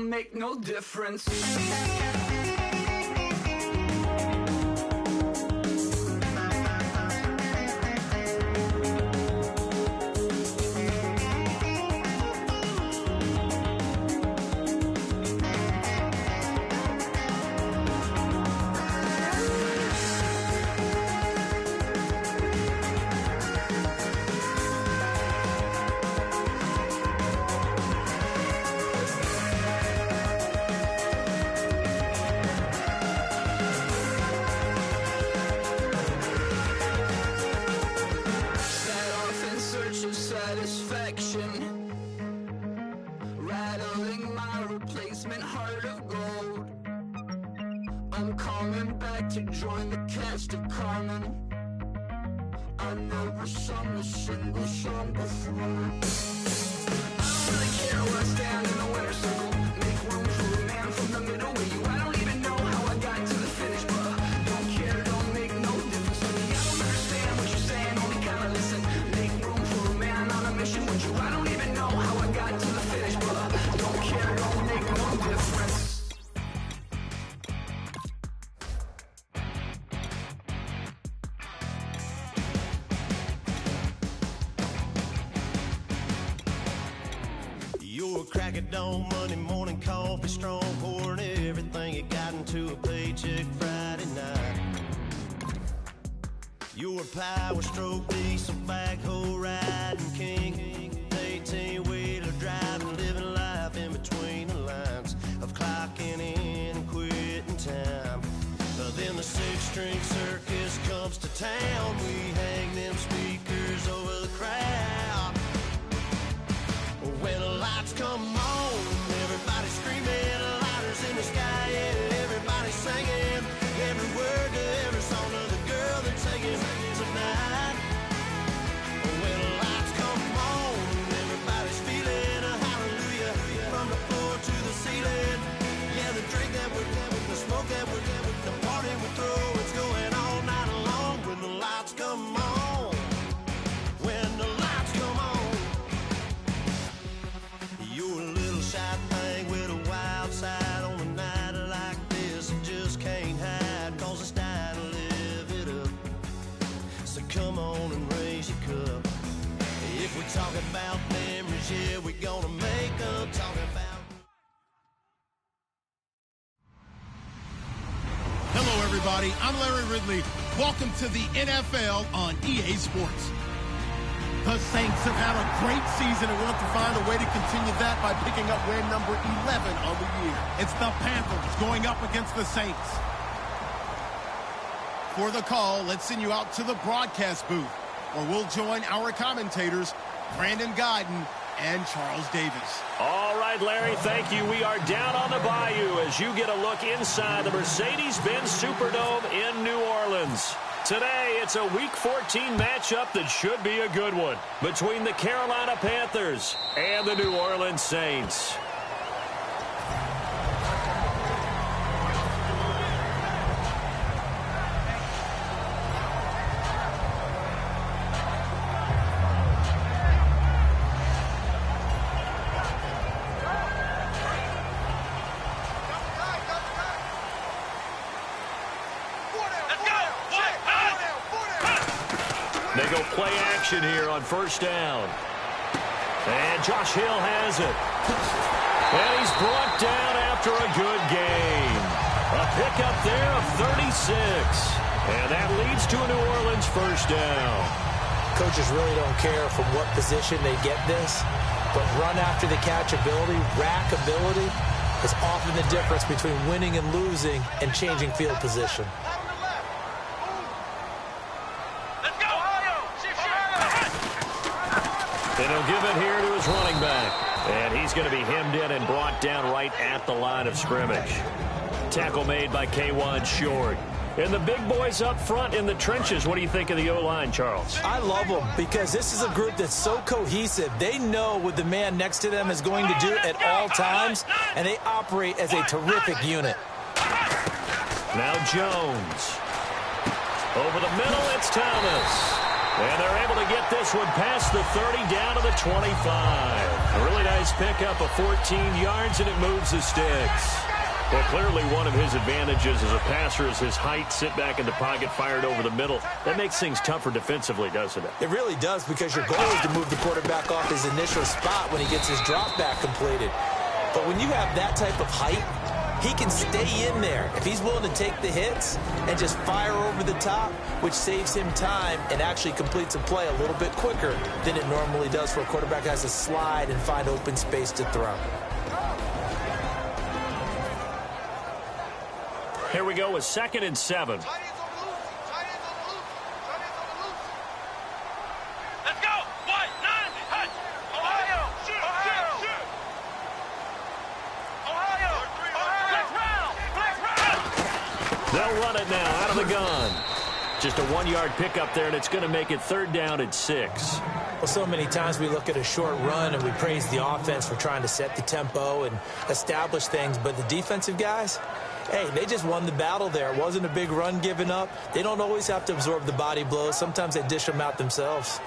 don't make no difference. Satisfaction, rattling my replacement heart of gold. I'm coming back to join the cast of Carmen. I never sung a single song before. I don't really care where I stand in the winner's circle. Make room for a man from the middle with you. I don't even know how I got to the finish, but don't care, don't make no difference to me. I don't understand what you're saying, only kinda listen. Make room for a man on a mission with you. I don't even know how I got to the finish, but don't care, don't make no difference. You're a crack at dawn, Monday morning coffee, strong pouring everything you got into a paycheck Friday night. You're a power stroke, diesel backhoe riding king, 18-wheeler driving, living life in between the lines of clocking in and quitting time. Then the six-string circus comes to town. We hang them speakers over the crowd. When the lights come on, everybody's screaming, lighters in the sky, yeah, everybody's singing every word to every song of the girl they're taking tonight. When the lights come on, everybody's feeling a hallelujah from the floor to the ceiling. Yeah, the drink that we're getting, the smoke that we're getting, the party we throw, it's going all night long. When the lights come on, when the lights come on. You're a little shy thing with a wild side on a night like this. You just can't hide, cause it's time to live it up. So come on and raise your cup. If we talk about memories, yeah, we're gonna make up. Talking about... Hello, everybody. I'm Larry Ridley. Welcome to the NFL on EA Sports. The Saints have had a great season and want to find a way to continue that by picking up win number 11 on the year. It's the Panthers going up against the Saints. For the call, let's send you out to the broadcast booth, where we'll join our commentators, Brandon Guyton and Charles Davis. All right, Larry, thank you. We are down on the bayou as you get a look inside the Mercedes-Benz Superdome in New Orleans. Today, it's a Week 14 matchup that should be a good one between the Carolina Panthers and the New Orleans Saints. They go play action here on first down. And Josh Hill has it. And he's brought down after a good game. A pickup there of 36. And that leads to a New Orleans first down. Coaches really don't care from what position they get this, but run after the catch ability, rack ability, is often the difference between winning and losing and changing field position. And he'll give it here to his running back. And he's going to be hemmed in and brought down right at the line of scrimmage. Tackle made by K1 Short. And the big boys up front in the trenches. What do you think of the O-line, Charles? I love them because this is a group that's so cohesive. They know what the man next to them is going to do at all times, and they operate as a terrific unit. Now Jones. Over the middle, it's Thomas. And they're able to get this one past the 30 down to the 25. A really nice pickup of 14 yards, and it moves the sticks. Well, clearly one of his advantages as a passer is his height, sit back in the pocket, fired over the middle. That makes things tougher defensively, doesn't it? It really does, because your goal is to move the quarterback off his initial spot when he gets his drop back completed. But when you have that type of height, he can stay in there if he's willing to take the hits and just fire over the top, which saves him time and actually completes a play a little bit quicker than it normally does for a quarterback who has to slide and find open space to throw. Here we go with 2nd and 7. Let's go! White, 9, hut! Ohio! Shoot! Ohio! Let's round! They'll run it now out of the gun. Just a 1-yard pickup there, and it's going to make it 3rd down and 6. Well, so many times we look at a short run and we praise the offense for trying to set the tempo and establish things, but the defensive guys, hey, they just won the battle there. It wasn't a big run given up. They don't always have to absorb the body blows. Sometimes they dish them out themselves.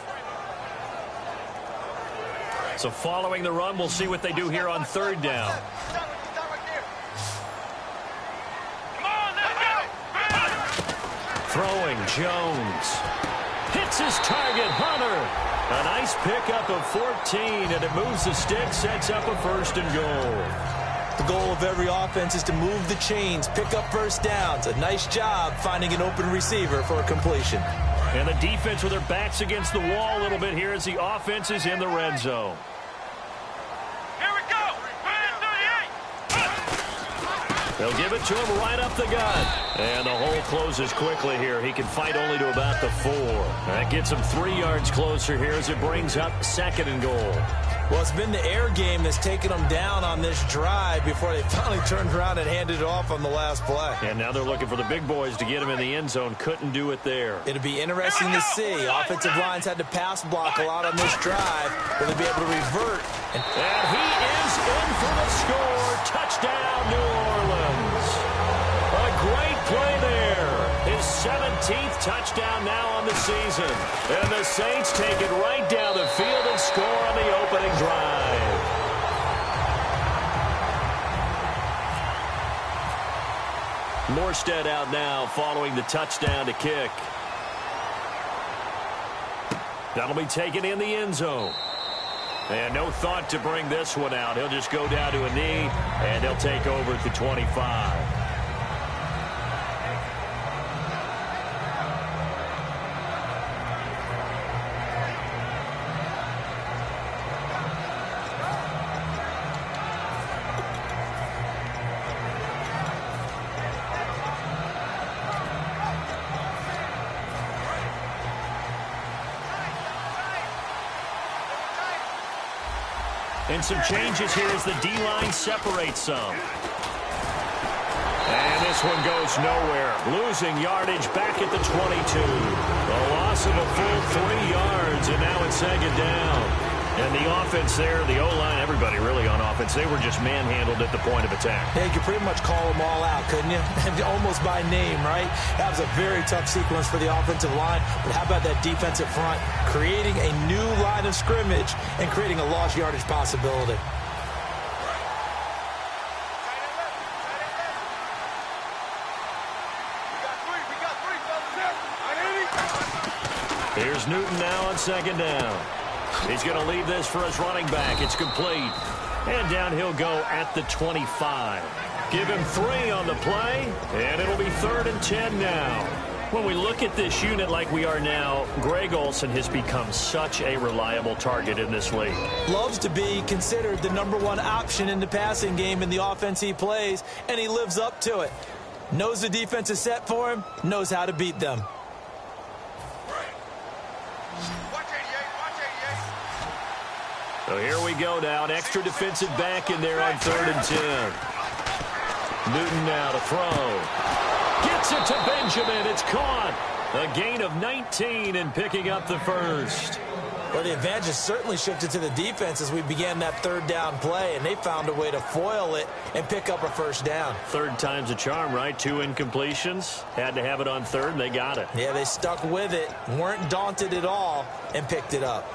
So following the run, we'll see what they do here on 3rd down. Throwing, Jones. Hits his target, Hunter. A nice pickup of 14, and it moves the stick, sets up a 1st and goal. The goal of every offense is to move the chains, pick up first downs. A nice job finding an open receiver for a completion. And the defense with their backs against the wall a little bit here as the offense is in the red zone. Here we go! 38! They'll give it to him right up the gut. And the hole closes quickly here. He can fight only to about the 4. That gets him 3 yards closer here as it brings up 2nd and goal. Well, it's been the air game that's taken them down on this drive before they finally turned around and handed it off on the last play. And now they're looking for the big boys to get him in the end zone. Couldn't do it there. It'll be interesting to see. Offensive lines had to pass block a lot on this drive. Will they be able to revert? And he is in for the score. Touchdown, New Orleans. A great play there. His 17th touchdown now on the season. And the Saints take it right down the field and score on the opening drive. Morstead out now following the touchdown to kick. That'll be taken in the end zone. And no thought to bring this one out. He'll just go down to a knee, and they'll take over at the 25. And some changes here as the D-line separates some. And this one goes nowhere. Losing yardage back at the 22. A loss of a full 3 yards, and now it's 2nd down. And the offense there, the O-line, everybody really on offense, they were just manhandled at the point of attack. Yeah, you could pretty much call them all out, couldn't you? Almost by name, right? That was a very tough sequence for the offensive line. But how about that defensive front? Creating a new line of scrimmage and creating a lost yardage possibility. Here's Newton now on 2nd down. He's going to leave this for his running back. It's complete. And down he'll go at the 25. Give him 3 on the play, and it'll be 3rd and 10 now. When we look at this unit like we are now, Greg Olsen has become such a reliable target in this league. Loves to be considered the #1 option in the passing game in the offense he plays, and he lives up to it. Knows the defense is set for him, knows how to beat them. So here we go now. An extra defensive back in there on 3rd and 10. Newton now to throw. Gets it to Benjamin. It's caught. A gain of 19 and picking up the 1st. Well, the advantage has certainly shifted to the defense as we began that 3rd down play, and they found a way to foil it and pick up a 1st down. 3rd time's a charm, right? 2 incompletions. Had to have it on 3rd, and they got it. Yeah, they stuck with it, weren't daunted at all, and picked it up.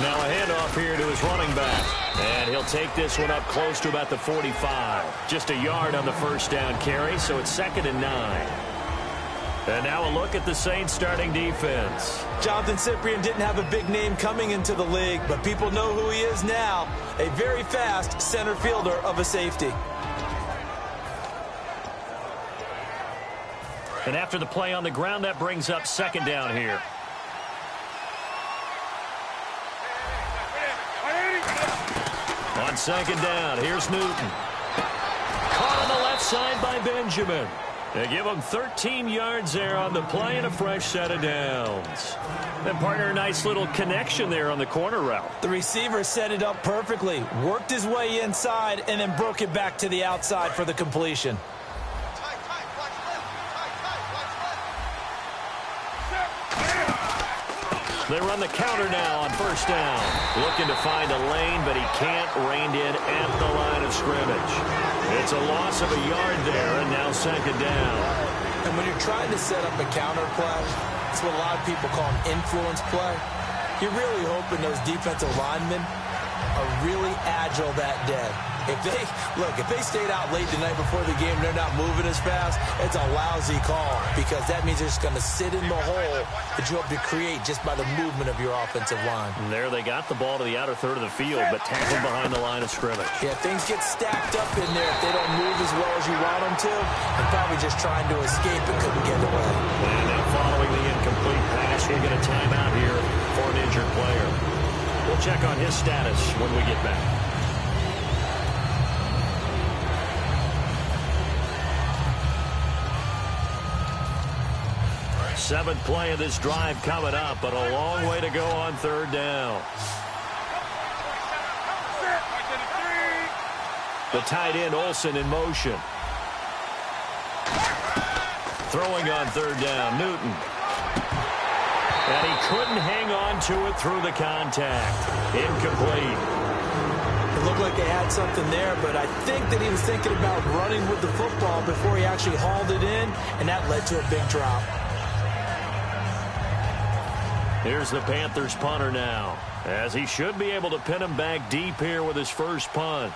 Now a handoff here to his running back. And he'll take this one up close to about the 45. Just a yard on the first down carry, so it's 2nd and 9. And now a look at the Saints starting defense. Jonathan Cyprien didn't have a big name coming into the league, but people know who he is now. A very fast center fielder of a safety. And after the play on the ground, that brings up 2nd down here. On 2nd down, here's Newton. Caught on the left side by Benjamin. They give him 13 yards there on the play and a fresh set of downs. And partner, a nice little connection there on the corner route. The receiver set it up perfectly, worked his way inside, and then broke it back to the outside for the completion. They run the counter now on 1st down. Looking to find a lane, but he can't rein in at the line of scrimmage. It's a loss of a yard there, and now 2nd down. And when you're trying to set up a counter play, it's what a lot of people call an influence play. You're really hoping those defensive linemen are really agile that day. If they stayed out late the night before the game and they're not moving as fast, it's a lousy call because that means they're just going to sit in the hole that you hope to create just by the movement of your offensive line. And there they got the ball to the outer third of the field, but tackled behind the line of scrimmage. Yeah, things get stacked up in there if they don't move as well as you want them to. They're probably just trying to escape and couldn't get away. And now following the incomplete pass, we'll get a timeout here for an injured player. We'll check on his status when we get back. Seventh play of this drive coming up, but a long way to go on 3rd down. The tight end Olsen in motion. Throwing on 3rd down, Newton. And he couldn't hang on to it through the contact. Incomplete. It looked like they had something there, but I think that he was thinking about running with the football before he actually hauled it in, and that led to a big drop. Here's the Panthers punter now, as he should be able to pin him back deep here with his first punt.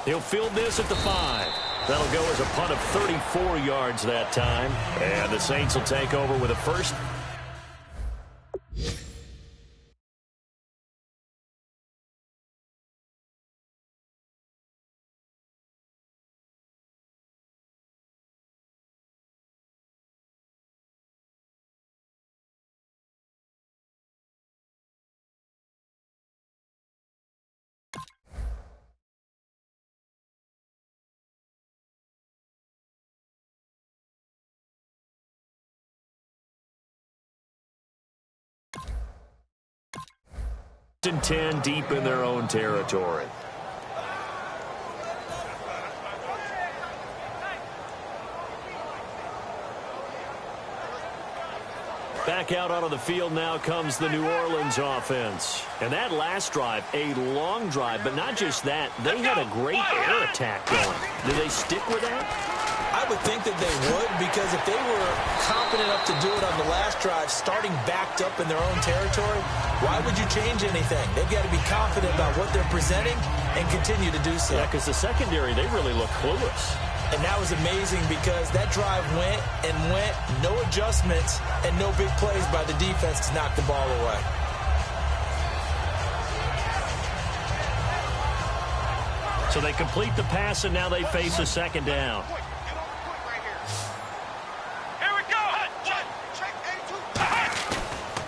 He'll field this at the 5. That'll go as a punt of 34 yards that time. And the Saints will take over with a first. And 10 deep in their own territory. Back out onto the field now comes the New Orleans offense. And that last drive, a long drive, but not just that, they had a great air attack going. Do they stick with that? I would think that they would, because if they were confident enough to do it on the last drive, starting backed up in their own territory, why would you change anything? They've got to be confident about what they're presenting and continue to do so. Yeah, because the secondary, they really look clueless. And that was amazing because that drive went and went, no adjustments, and no big plays by the defense to knock the ball away. So they complete the pass, and now they face a 2nd down.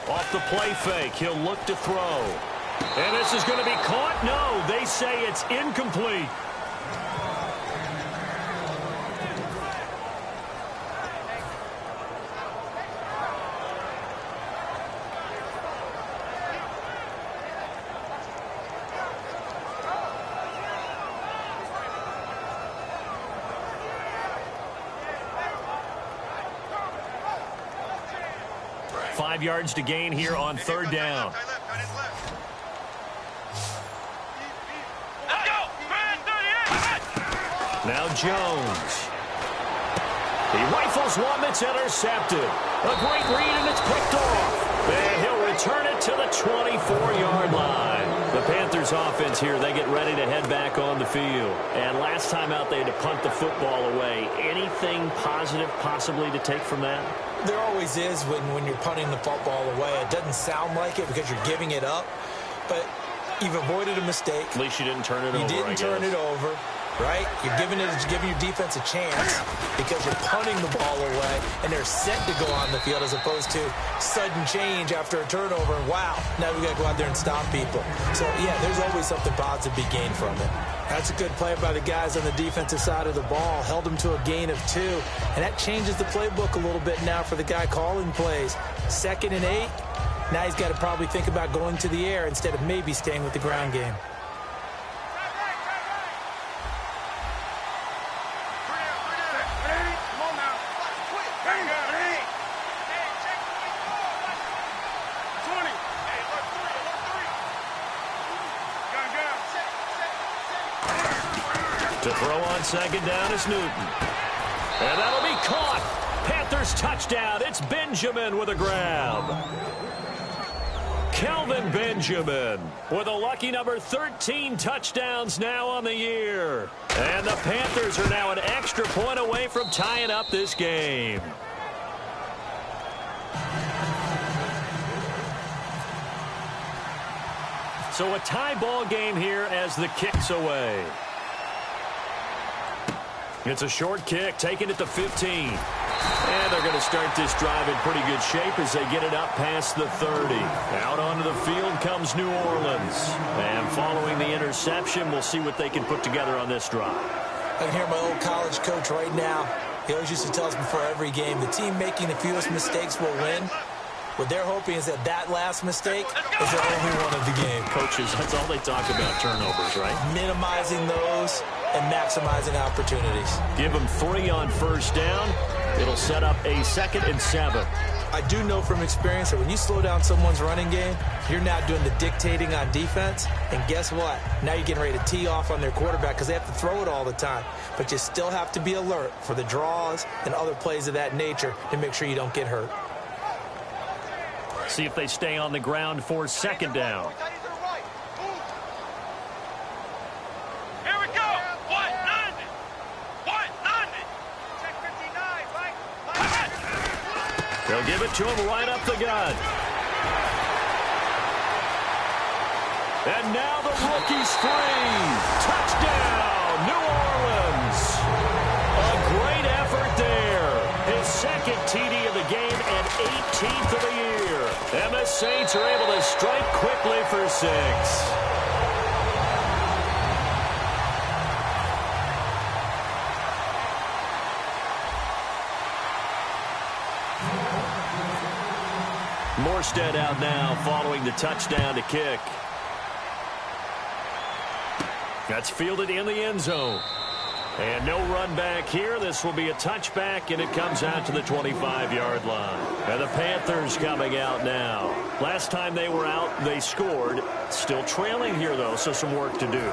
Off the play fake, he'll look to throw. And this is going to be caught. No, they say it's incomplete. Five yards to gain here on 3rd down. Let's go! Now Jones. He rifles one that's intercepted. A great read, and it's picked off. And he'll return it to the 24-yard line. The Panthers offense here, they get ready to head back on the field. And last time out, they had to punt the football away. Anything positive possibly to take from that? There always is when you're punting the football away. It doesn't sound like it because you're giving it up, but you've avoided a mistake. At least you didn't turn it over, You didn't turn it over. Right? You're giving your defense a chance because you're punting the ball away and they're set to go on the field as opposed to sudden change after a turnover. Wow, now we got to go out there and stop people. So, yeah, there's always something positive to be gained from it. That's a good play by the guys on the defensive side of the ball. Held them to a gain of 2. And that changes the playbook a little bit now for the guy calling plays. 2nd and 8. Now he's got to probably think about going to the air instead of maybe staying with the ground game. To throw on 2nd down is Newton. And that'll be caught. Panthers touchdown. It's Benjamin with a grab. Kelvin Benjamin with a lucky number 13 touchdowns now on the year. And the Panthers are now an extra point away from tying up this game. So a tie ball game here as the kick's away. It's a short kick, taking it to 15. And they're going to start this drive in pretty good shape as they get it up past the 30. Out onto the field comes New Orleans. And following the interception, we'll see what they can put together on this drive. I can hear my old college coach right now. He always used to tell us before every game, the team making the fewest mistakes will win. What they're hoping is that last mistake is the only one of the game. Coaches, that's all they talk about, turnovers, right? Minimizing those and maximizing opportunities. Give them 3 on 1st down. It'll set up a 2nd and 7. I do know from experience that when you slow down someone's running game, you're now doing the dictating on defense. And guess what? Now you're getting ready to tee off on their quarterback because they have to throw it all the time. But you still have to be alert for the draws and other plays of that nature to make sure you don't get hurt. See if they stay on the ground for 2nd down. Here we go. 190. 190. Check 59, Mike. They'll give it to him right up the gut. And now the rookie's free. Touchdown, New Orleans. A great effort there. His 2nd TD of the game and 18th of the year. And the Saints are able to strike quickly for 6. Morstead out now following the touchdown to kick. That's fielded in the end zone. And no run back here. This will be a touchback, and it comes out to the 25-yard line. And the Panthers coming out now. Last time they were out, they scored. Still trailing here, though, so some work to do.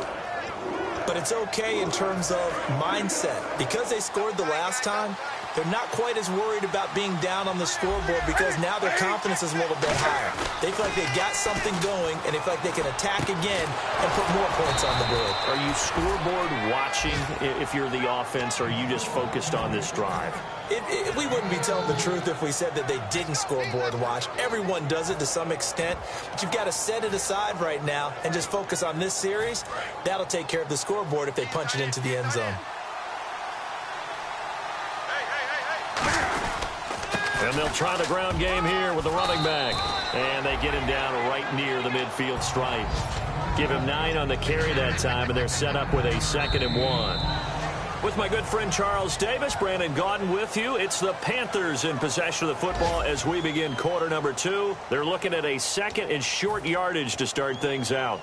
But it's okay in terms of mindset. Because they scored the last time, they're not quite as worried about being down on the scoreboard because now their confidence is a little bit higher. They feel like they've got something going, and they feel like they can attack again and put more points on the board. Are you scoreboard watching if you're the offense, or are you just focused on this drive? We wouldn't be telling the truth if we said that they didn't scoreboard watch. Everyone does it to some extent, but you've got to set it aside right now and just focus on this series. That'll take care of the scoreboard if they punch it into the end zone. And they'll try the ground game here with the running back. And they get him down right near the midfield stripe. Give him 9 on the carry that time, and they're set up with a 2nd and 1. With my good friend Charles Davis, Brandon Gaudin with you. It's the Panthers in possession of the football as we begin quarter number 2. They're looking at a 2nd and short yardage to start things out.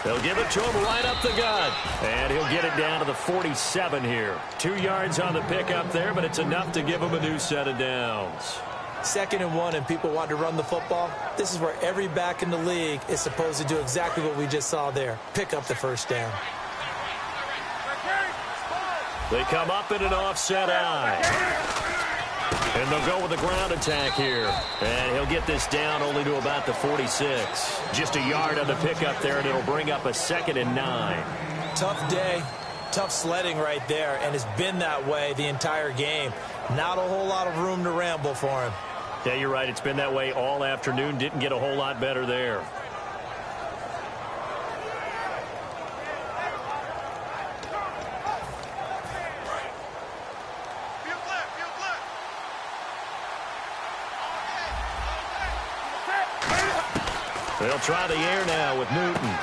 They'll give it to him right up the gut. And he'll get it down to the 47 here. 2 yards on the pickup there, but it's enough to give him a new set of downs. 2nd and 1 and people want to run the football. This is where every back in the league is supposed to do exactly what we just saw there. Pick up the first down. They come up in an offset eye. And they'll go with the ground attack here. And he'll get this down only to about the 46. Just a yard on the pickup there, and it'll bring up a 2nd and 9. Tough day, tough sledding right there, and it's been that way the entire game. Not a whole lot of room to ramble for him. Yeah, you're right. It's been that way all afternoon. Didn't get a whole lot better there. They'll try the air now with Newton.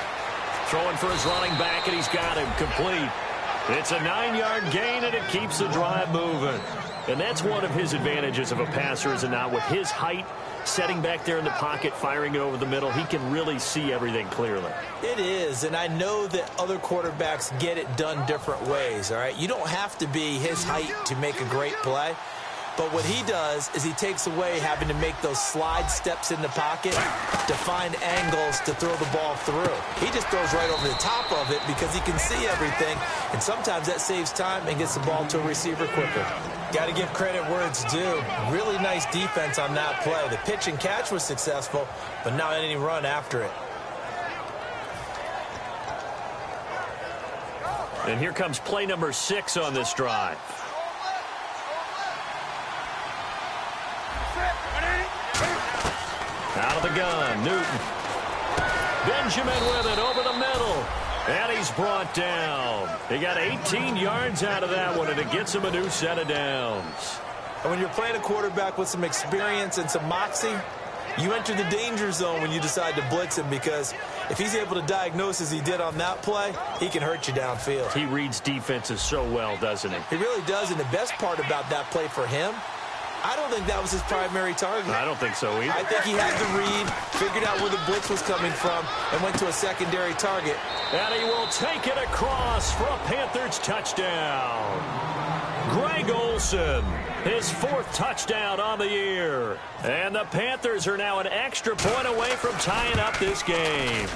Throwing for his running back, and he's got him complete. It's a 9-yard gain, and it keeps the drive moving. And that's one of his advantages of a passer, is it not? With his height, setting back there in the pocket, firing it over the middle, he can really see everything clearly. It is, and I know that other quarterbacks get it done different ways, all right? You don't have to be his height to make a great play. But what he does is he takes away having to make those slide steps in the pocket to find angles to throw the ball through. He just throws right over the top of it because he can see everything, and sometimes that saves time and gets the ball to a receiver quicker. Got to give credit where it's due. Really nice defense on that play. The pitch and catch was successful, but not any run after it. And here comes play number 6 on this drive. Out of the gun, Newton. Benjamin with it over the middle. And he's brought down. He got 18 yards out of that one, and it gets him a new set of downs. And when you're playing a quarterback with some experience and some moxie, you enter the danger zone when you decide to blitz him, because if he's able to diagnose as he did on that play, he can hurt you downfield. He reads defenses so well, doesn't he? He really does, and the best part about that play for him, I don't think that was his primary target. I don't think so either. I think he had the read, figured out where the blitz was coming from, and went to a secondary target. And he will take it across for a Panthers touchdown. Greg Olsen, his 4th touchdown on the year. And the Panthers are now an extra point away from tying up this game.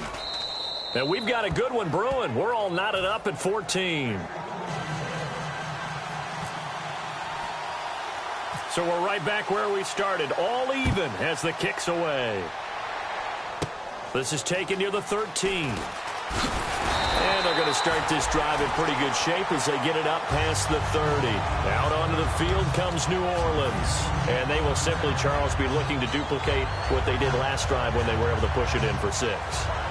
And we've got a good one brewing. We're all knotted up at 14. So we're right back where we started, all even as the kick's away. This is taken near the 13. And they're going to start this drive in pretty good shape as they get it up past the 30. Out onto the field comes New Orleans. And they will simply, Charles, be looking to duplicate what they did last drive when they were able to push it in for 6.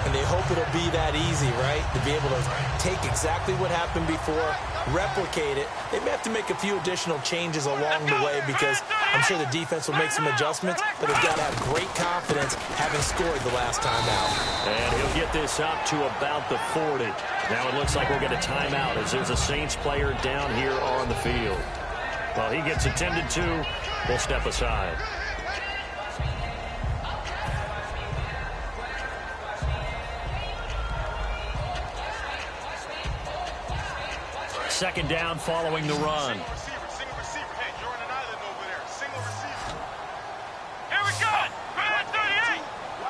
And they hope it'll be that easy, right? To be able to take exactly what happened before, replicate it. They may have to make a few additional changes along the way, because I'm sure the defense will make some adjustments, but they've got to have great confidence having scored the last time out. And he'll get this up to about the 40. Now it looks like we'll get a timeout as there's a Saints player down here on the field. While he gets attended to, we'll step aside. Second down following the run. Single receiver. Hey, you're on an island over there. Single receiver. Here we go. Bad 38.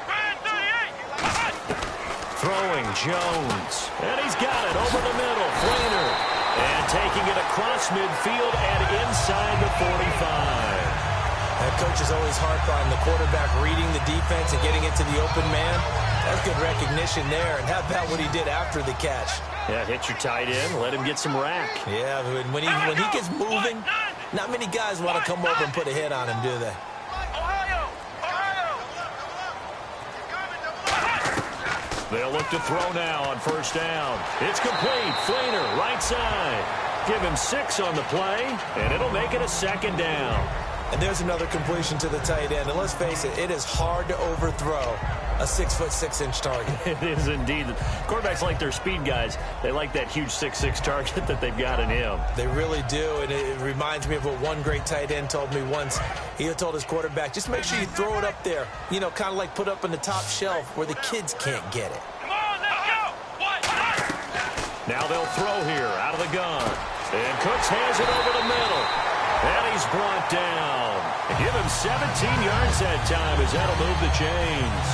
Bad 38. Throwing Jones. And he's got it over the middle. Flainer. And taking it across midfield and inside the 45. That coach is always harp on the quarterback reading the defense and getting it to the open man. That's good recognition there. And how about what he did after the catch? Yeah, hit your tight end. Let him get some rack. Yeah, when he gets moving, not many guys want to come over and put a hit on him, do they? They'll look to throw now on first down. It's complete. Flainer, right side. Give him 6 on the play, and it'll make it a 2nd down. And there's another completion to the tight end. And let's face it, it is hard to overthrow a 6'6" target. It is indeed. Quarterbacks like their speed guys. They like that huge 6'6" target that they've got in him. They really do, and it reminds me of what one great tight end told me once. He told his quarterback, just make sure you throw it up there, you know, kind of like put up on the top shelf where the kids can't get it. Come on, let's go. Now they'll throw here out of the gun. And Cooks has it over the middle. And he's brought down. Give him 17 yards that time as that'll move the chains.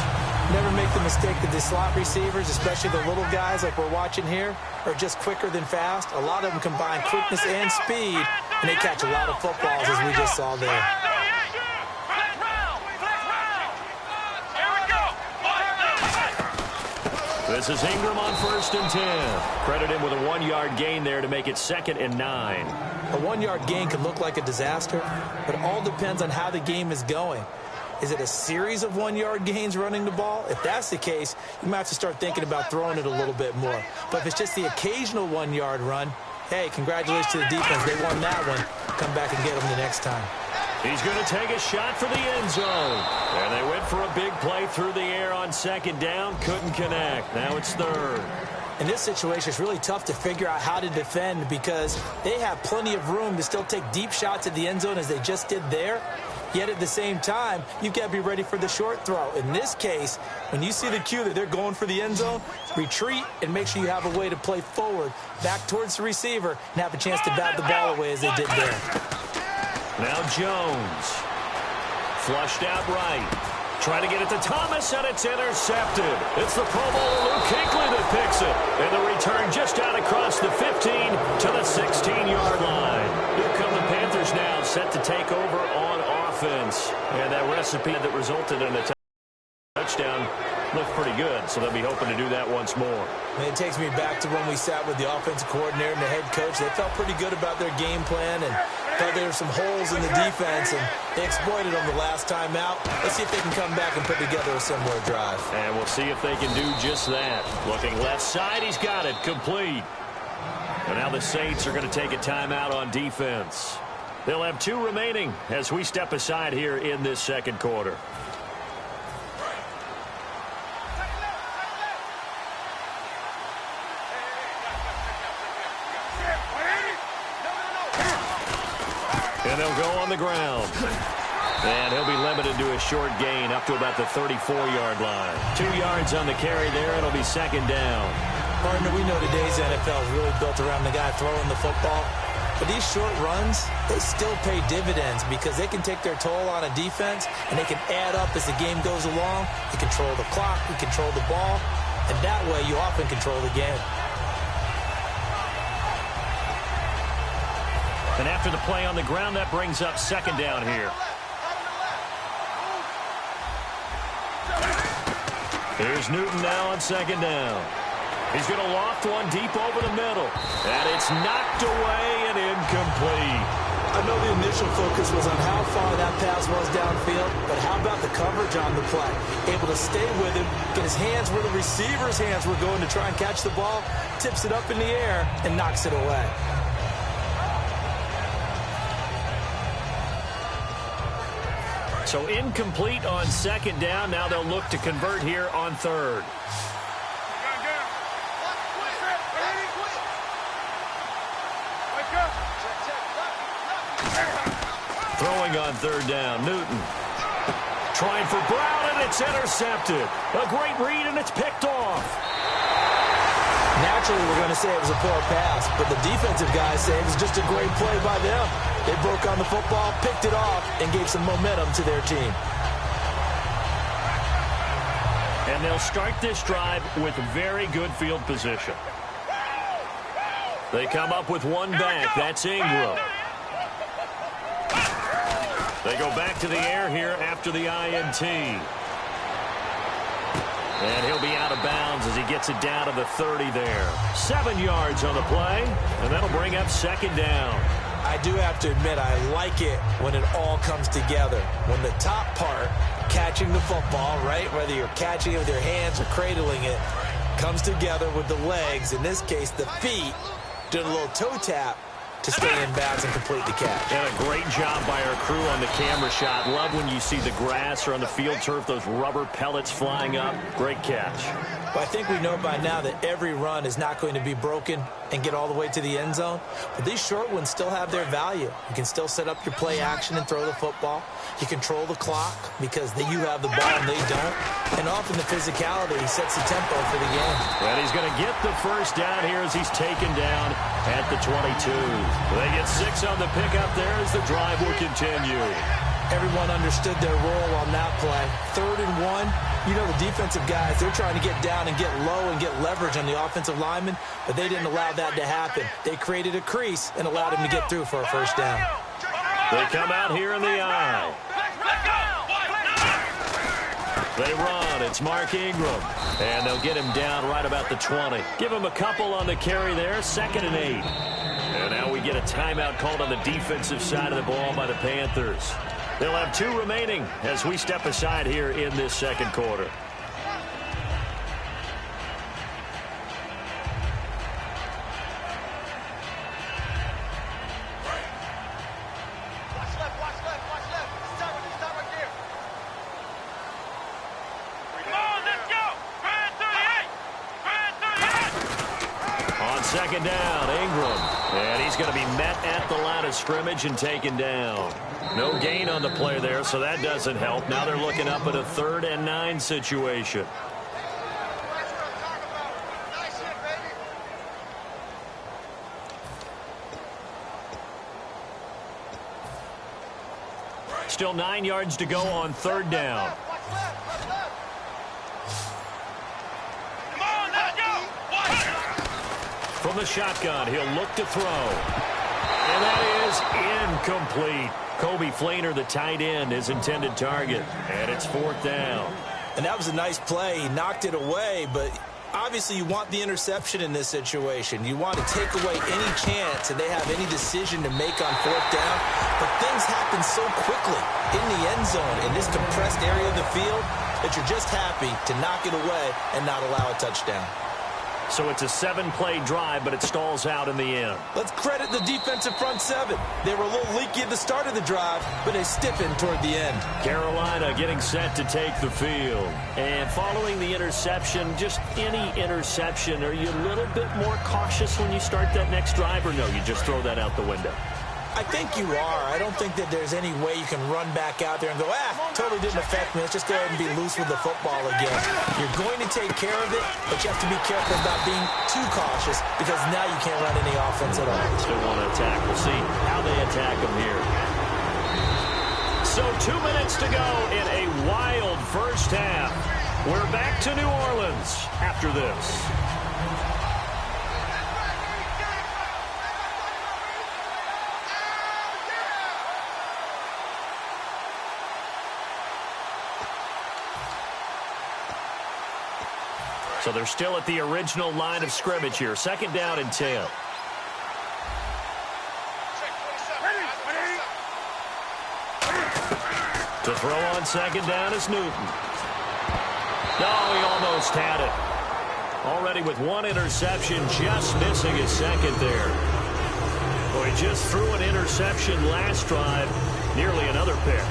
Never make the mistake that the slot receivers, especially the little guys like we're watching here, are just quicker than fast. A lot of them combine quickness and speed, and they catch a lot of footballs, as we just saw there. This is Ingram on 1st and 10. Credit him with a 1-yard gain there to make it 2nd and 9. A 1-yard gain can look like a disaster, but it all depends on how the game is going. Is it a series of 1-yard gains running the ball? If that's the case, you might have to start thinking about throwing it a little bit more. But if it's just the occasional 1-yard run, hey, congratulations to the defense. They won that one. Come back and get them the next time. He's going to take a shot for the end zone. And they went for a big play through the air on 2nd down. Couldn't connect. Now it's 3rd. In this situation, it's really tough to figure out how to defend because they have plenty of room to still take deep shots at the end zone as they just did there. Yet at the same time, you've got to be ready for the short throw. In this case, when you see the cue that they're going for the end zone, retreat and make sure you have a way to play forward, back towards the receiver, and have a chance to bat the ball away as they did there. Now Jones. Flushed out right. Trying to get it to Thomas, and it's intercepted. It's the Pro Bowler Luke Kuechly that picks it. And the return just out across the 15 to the 16-yard line. Here come the Panthers now, set to take over on offense. And that recipe that resulted in a touchdown looked pretty good, so they'll be hoping to do that once more. And it takes me back to when we sat with the offensive coordinator and the head coach. They felt pretty good about their game plan and thought there were some holes in the defense, and they exploited them the last time out. Let's see if they can come back and put together a similar drive. And we'll see if they can do just that. Looking left side, he's got it complete. And now the Saints are going to take a timeout on defense. They'll have 2 remaining as we step aside here in this 2nd quarter. And they'll go on the ground. And he'll be limited to a short gain up to about the 34-yard line. 2 yards on the carry there. It'll be 2nd down. Partner, we know today's NFL is really built around the guy throwing the football. But these short runs, they still pay dividends because they can take their toll on a defense, and they can add up as the game goes along. You control the clock, you control the ball, and that way you often control the game. And after the play on the ground, that brings up 2nd down here. Here's Newton now on 2nd down. He's going to loft one deep over the middle. And it's knocked away and incomplete. I know the initial focus was on how far that pass was downfield, but how about the coverage on the play? Able to stay with him, get his hands where the receiver's hands were going to try and catch the ball, tips it up in the air, and knocks it away. So incomplete on 2nd down. Now they'll look to convert here on 3rd. Throwing on 3rd down, Newton. Trying for Brown, and it's intercepted. A great read, and it's picked off. Naturally, we're going to say it was a poor pass, but the defensive guys say it was just a great play by them. They broke on the football, picked it off, and gave some momentum to their team. And they'll start this drive with very good field position. They come up with one back. That's Ingram. They go back to the air here after the INT. And he'll be out of bounds as he gets it down to the 30 there. 7 yards on the play, and that'll bring up 2nd down. I do have to admit, I like it when it all comes together. When the top part, catching the football, right, whether you're catching it with your hands or cradling it, comes together with the legs, in this case the feet, doing a little toe tap, to stay in bounds and complete the catch. And a great job by our crew on the camera shot. Love when you see the grass or on the field turf, those rubber pellets flying up. Great catch. Well, I think we know by now that every run is not going to be broken and get all the way to the end zone. But these short ones still have their value. You can still set up your play action and throw the football. You control the clock because you have the ball and they don't. And often the physicality sets the tempo for the game. And he's going to get the first down here as he's taken down at the 22. They get 6 on the pickup there as the drive will continue. Everyone understood their role on that play. 3rd and 1. You know, the defensive guys, they're trying to get down and get low and get leverage on the offensive lineman, but they didn't allow that to happen. They created a crease and allowed him to get through for a first down. They come out here in the eye. They run. It's Mark Ingram. And they'll get him down right about the 20. Give him a couple on the carry there. 2nd and 8. And now we get a timeout called on the defensive side of the ball by the Panthers. They'll have 2 remaining as we step aside here in this second quarter. Second down, Ingram. And he's going to be met at the line of scrimmage and taken down. No gain on the play there, so that doesn't help. Now they're looking up at a 3rd and 9 situation. Still 9 yards to go on 3rd down. From the shotgun, he'll look to throw. And that is incomplete. Kobe Flainer, the tight end, his intended target. And it's 4th down. And that was a nice play. He knocked it away, but obviously you want the interception in this situation. You want to take away any chance that they have any decision to make on 4th down. But things happen so quickly in the end zone in this compressed area of the field that you're just happy to knock it away and not allow a touchdown. So it's a 7-play drive, but it stalls out in the end. Let's credit the defensive front 7. They were a little leaky at the start of the drive, but they stiffened toward the end. Carolina getting set to take the field. And following the interception, just any interception, are you a little bit more cautious when you start that next drive, or no, you just throw that out the window? I think you are. I don't think that there's any way you can run back out there and go, totally didn't affect me. Let's just go ahead and be loose with the football again. You're going to take care of it, but you have to be careful about being too cautious because now you can't run any offense at all. Still want to attack. We'll see how they attack them here. So 2 minutes to go in a wild first half. We're back to New Orleans after this. So they're still at the original line of scrimmage here. 2nd down and 10. To throw on 2nd down is Newton. No, he almost had it. Already with 1 interception, just missing his 2nd there. Well, he just threw an interception last drive, nearly another pick.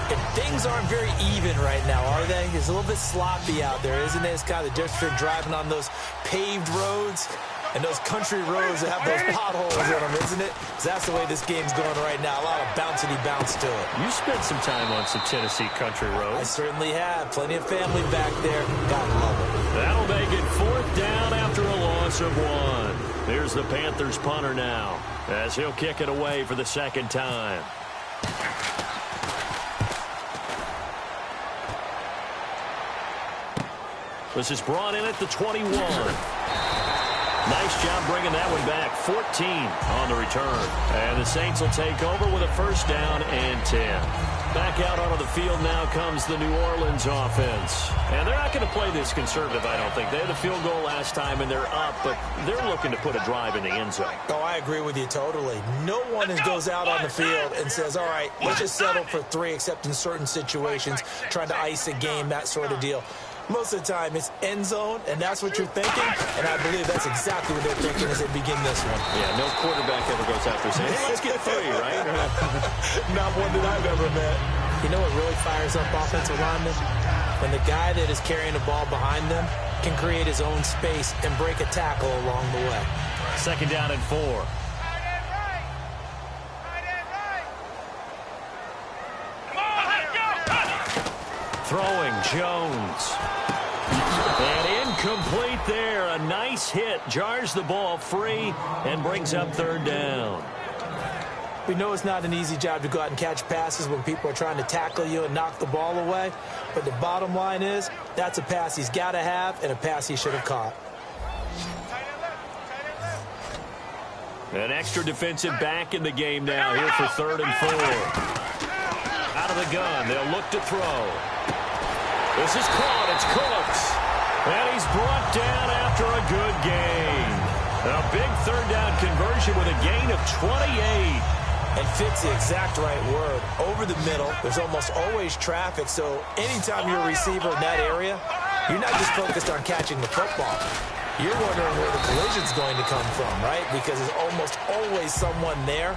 And things aren't very even right now, are they? It's a little bit sloppy out there, isn't it? It's kind of the difference between driving on those paved roads and those country roads that have those potholes in them, isn't it? That's the way this game's going right now. A lot of bouncy bounce to it. You spent some time on some Tennessee country roads. I certainly have. Plenty of family back there. Gotta love it. That'll make it 4th down after a loss of 1. Here's the Panthers punter now as he'll kick it away for the 2nd time. This is brought in at the 21. Nice job bringing that one back. 14 on the return. And the Saints will take over with a 1st down and 10. Back out onto the field now comes the New Orleans offense. And they're not going to play this conservative, I don't think. They had a field goal last time, and they're up, but they're looking to put a drive in the end zone. Oh, I agree with you totally. No one goes out on the field and says, all right, let's just settle for 3, except in certain situations, trying to ice a game, that sort of deal. Most of the time, it's end zone, and that's what you're thinking, and I believe that's exactly what they're thinking as they begin this one. Yeah, no quarterback ever goes out there saying, hey, let's get 3, right? Not one that I've ever met. You know what really fires up offensive linemen? When the guy that is carrying the ball behind them can create his own space and break a tackle along the way. 2nd down and 4. Throwing Jones. And incomplete there. A nice hit. Jars the ball free and brings up 3rd down. We know it's not an easy job to go out and catch passes when people are trying to tackle you and knock the ball away. But the bottom line is, that's a pass he's got to have and a pass he should have caught. An extra defensive back in the game now here for 3rd and 4. Out of the gun. They'll look to throw. This is caught. It's Cooks. And he's brought down after a good gain. A big 3rd down conversion with a gain of 28. And fits the exact right word. Over the middle, there's almost always traffic, so anytime you're a receiver in that area, you're not just focused on catching the football. You're wondering where the collision's going to come from, right? Because there's almost always someone there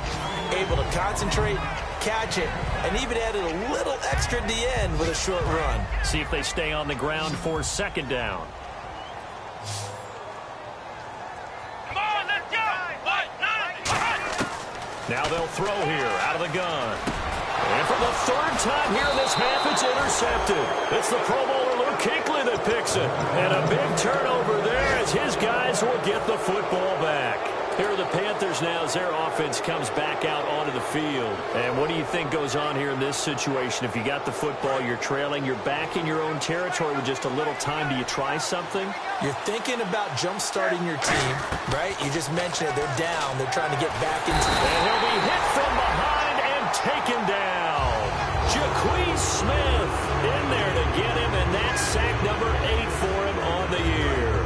able to concentrate, catch it, and even added a little extra at the end with a short run. See if they stay on the ground for 2nd down. Now they'll throw here out of the gun. And for the 3rd time here in this half, it's intercepted. It's the Pro Bowler Luke Kuechly that picks it. And a big turnover there as his guys will get the football back. Here are the Panthers now as their offense comes back out onto the field. And what do you think goes on here in this situation? If you got the football, you're trailing, you're back in your own territory with just a little time. Do you try something? You're thinking about jump-starting your team, right? You just mentioned it. They're down. They're trying to get back into it. And he'll be hit from behind and taken down. Jaquez Smith in there to get him, and that's sack number 8 for him on the year.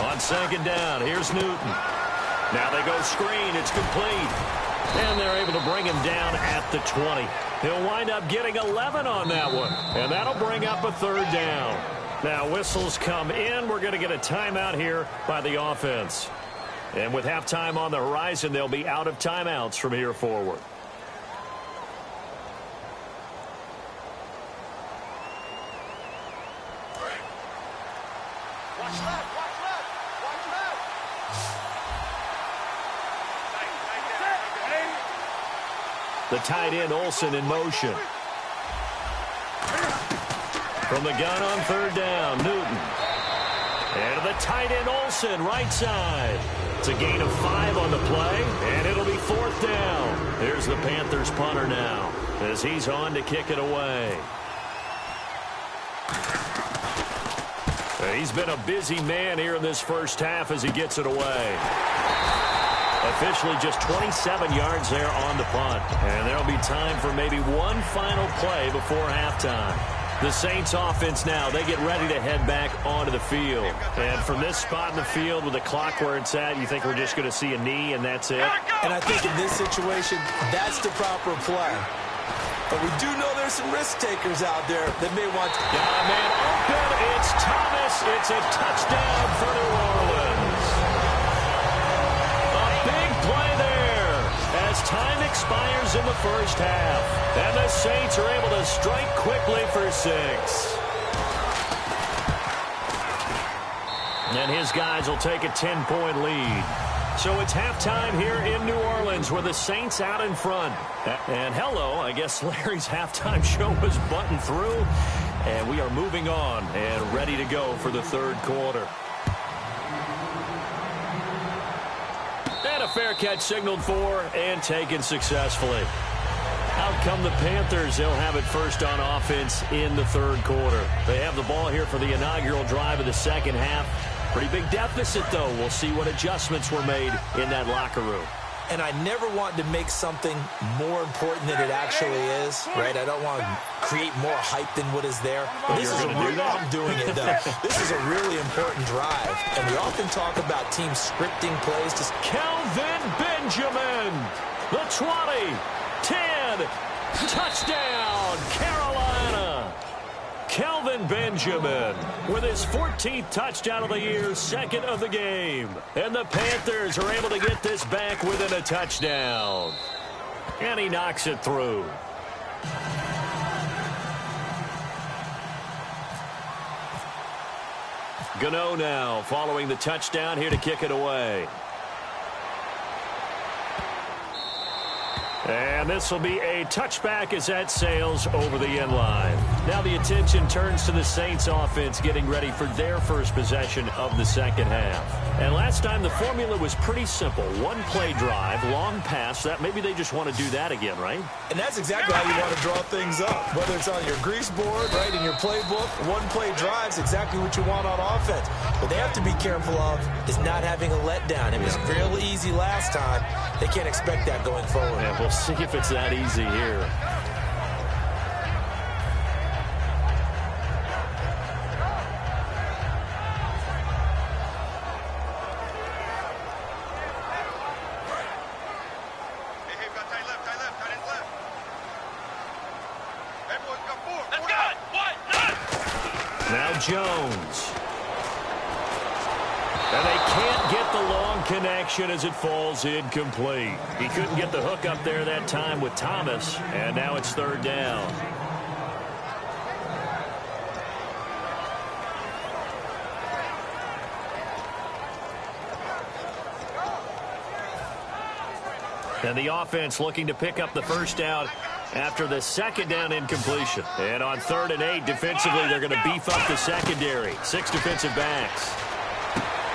On 2nd down, here's Newton. Now they go screen. It's complete. And they're able to bring him down at the 20. He'll wind up getting 11 on that one. And that'll bring up a 3rd down. Now whistles come in. We're going to get a timeout here by the offense. And with halftime on the horizon, they'll be out of timeouts from here forward. The tight end, Olsen, in motion. From the gun on 3rd down, Newton. And the tight end, Olsen, right side. It's a gain of 5 on the play, and it'll be 4th down. Here's the Panthers punter now as he's on to kick it away. He's been a busy man here in this first half as he gets it away. Officially just 27 yards there on the punt. And there'll be time for maybe one final play before halftime. The Saints offense now, they get ready to head back onto the field. And from this spot in the field with the clock where it's at, you think we're just going to see a knee and that's it? And I think in this situation, that's the proper play. But we do know there's some risk takers out there that may want to. Man open, it's Thomas. It's a touchdown for New Orleans. A big play there as time expires in the first half. And the Saints are able to strike quickly for 6. And his guys will take a 10-point lead. So it's halftime here in New Orleans where the Saints out in front. And hello, I guess Larry's halftime show was buttoned through. And we are moving on and ready to go for the 3rd quarter. And a fair catch signaled for and taken successfully. Out come the Panthers. They'll have it first on offense in the 3rd quarter. They have the ball here for the inaugural drive of the second half. Pretty big deficit, though. We'll see what adjustments were made in that locker room. And I never want to make something more important than it actually is, right? I don't want to create more hype than what is there. But this is I'm doing it, though. This is a really important drive. And we often talk about teams scripting plays. Kelvin Benjamin. The 20. 10. Touchdown, Carolina. Kelvin Benjamin with his 14th touchdown of the year, second of the game. And the Panthers are able to get this back within a touchdown. And he knocks it through. Gano now following the touchdown here to kick it away. And this will be a touchback as that sails over the end line. Now the attention turns to the Saints offense getting ready for their first possession of the second half. And last time the formula was pretty simple. One play drive, long pass. That maybe they just want to do that again, right? And that's exactly how you want to draw things up. Whether it's on your grease board, right, in your playbook, one play drive is exactly what you want on offense. What they have to be careful of is not having a letdown. It was real easy last time. They can't expect that going forward. Yeah, we'll see if it's that easy here. Now Jones. And they can't get the long connection as it falls incomplete. He couldn't get the hook up there that time with Thomas, and now it's third down. And the offense looking to pick up the first down after the second down incompletion. And on 3rd and 8, defensively, they're going to beef up the secondary. 6 defensive backs.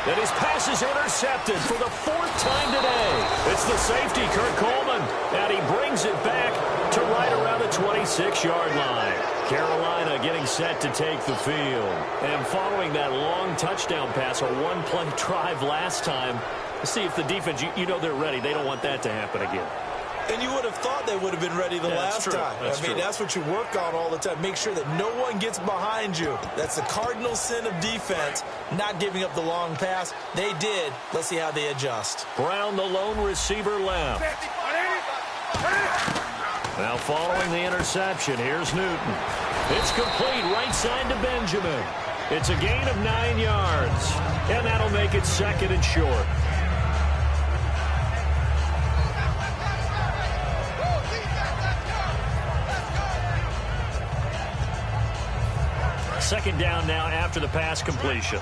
And his pass is intercepted for the 4th time today. It's the safety, Kurt Coleman. And he brings it back to right around the 26-yard line. Carolina getting set to take the field. And following that long touchdown pass, a one-play drive last time, see if the defense, you know they're ready. They don't want that to happen again. And you would have thought they would have been ready the last time. I mean, that's what you work on all the time. Make sure that no one gets behind you. That's the cardinal sin of defense, not giving up the long pass. They did. Let's see how they adjust. Brown, the lone receiver, left. Now following the interception, here's Newton. It's complete right side to Benjamin. It's a gain of 9 yards. And that'll make it 2nd and short. Second down now after the pass completion.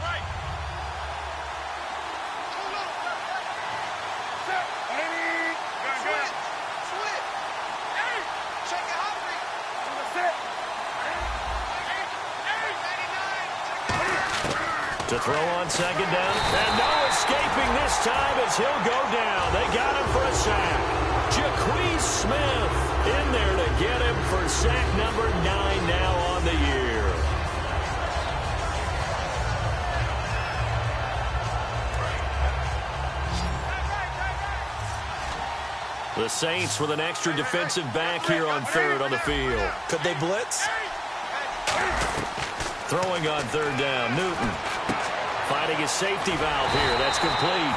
To throw on second down. And no escaping this time as he'll go down. They got him for a sack. Jacquez Smith in there to get him for sack number 9 now on the year. The Saints with an extra defensive back here on 3rd on the field. Could they blitz? Throwing on 3rd down, Newton. Finding his safety valve here. That's complete.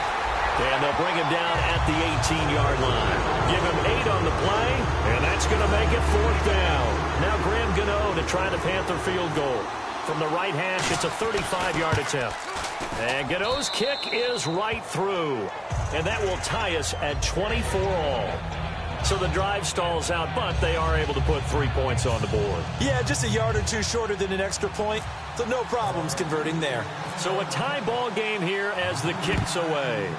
And they'll bring him down at the 18-yard line. Give him 8 on the play, and that's going to make it 4th down. Now Graham Gano to try the Panther field goal. From the right hash, it's a 35-yard attempt. And Gano's kick is right through. And that will tie us at 24 all. So the drive stalls out, but they are able to put 3 points on the board. Yeah, just a yard or two shorter than an extra point. So no problems converting there. So a tie ball game here as the kick's away.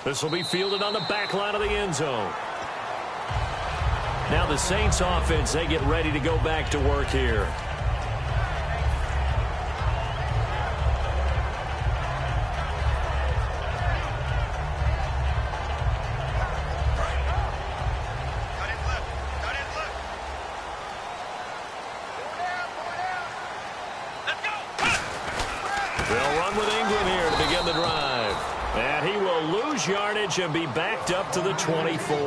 This will be fielded on the back line of the end zone. Now the Saints offense, they get ready to go back to work here. Yardage and be backed up to the 24.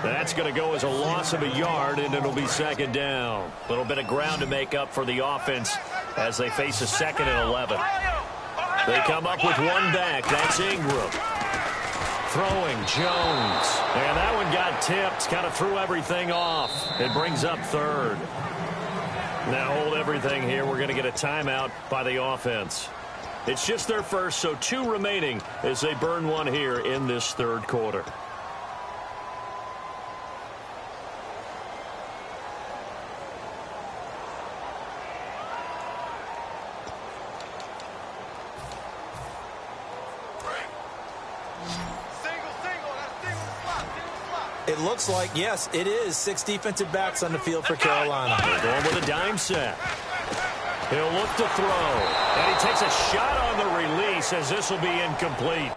That's going to go as a loss of a yard, and it'll be 2nd down. A little bit of ground to make up for the offense as they face a 2nd and 11. They come up with one back. That's Ingram. Throwing Jones. And that one got tipped. Kind of threw everything off. It brings up third. Now hold everything here. We're going to get a timeout by the offense. It's just their first, so 2 remaining as they burn one here in this third quarter. It looks like, yes, it is 6 defensive backs on the field for Carolina. They're going with a dime set. He'll look to throw. And he takes a shot on the release as this will be incomplete.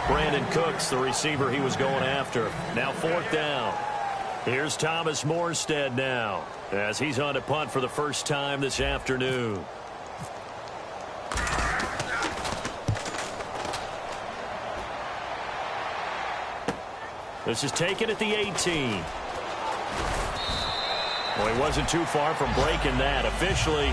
Brandon Cooks, the receiver he was going after. Now 4th down. Here's Thomas Morstead now as he's on to punt for the first time this afternoon. This is taken at the 18. Well, he wasn't too far from breaking that. Officially,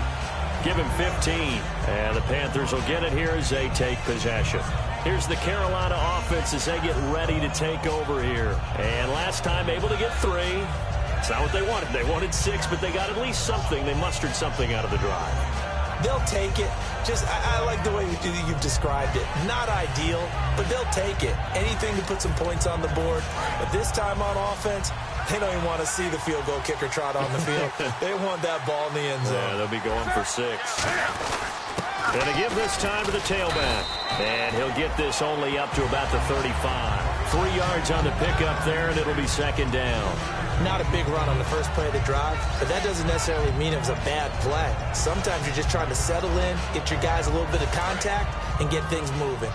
give him 15. And the Panthers will get it here as they take possession. Here's the Carolina offense as they get ready to take over here. And last time able to get 3. It's not what they wanted. They wanted 6, but they got at least something. They mustered something out of the drive. They'll take it. I like the way you've described it. Not ideal, but they'll take it. Anything to put some points on the board. But this time on offense, they don't even want to see the field goal kicker trot on the field. They want that ball in the end zone. Yeah, they'll be going for 6. Going to give this time to the tailback. And he'll get this only up to about the 35. 3 yards on the pickup there, and it'll be 2nd down. Not a big run on the first play of the drive, but that doesn't necessarily mean it was a bad play. Sometimes you're just trying to settle in, get your guys a little bit of contact, and get things moving.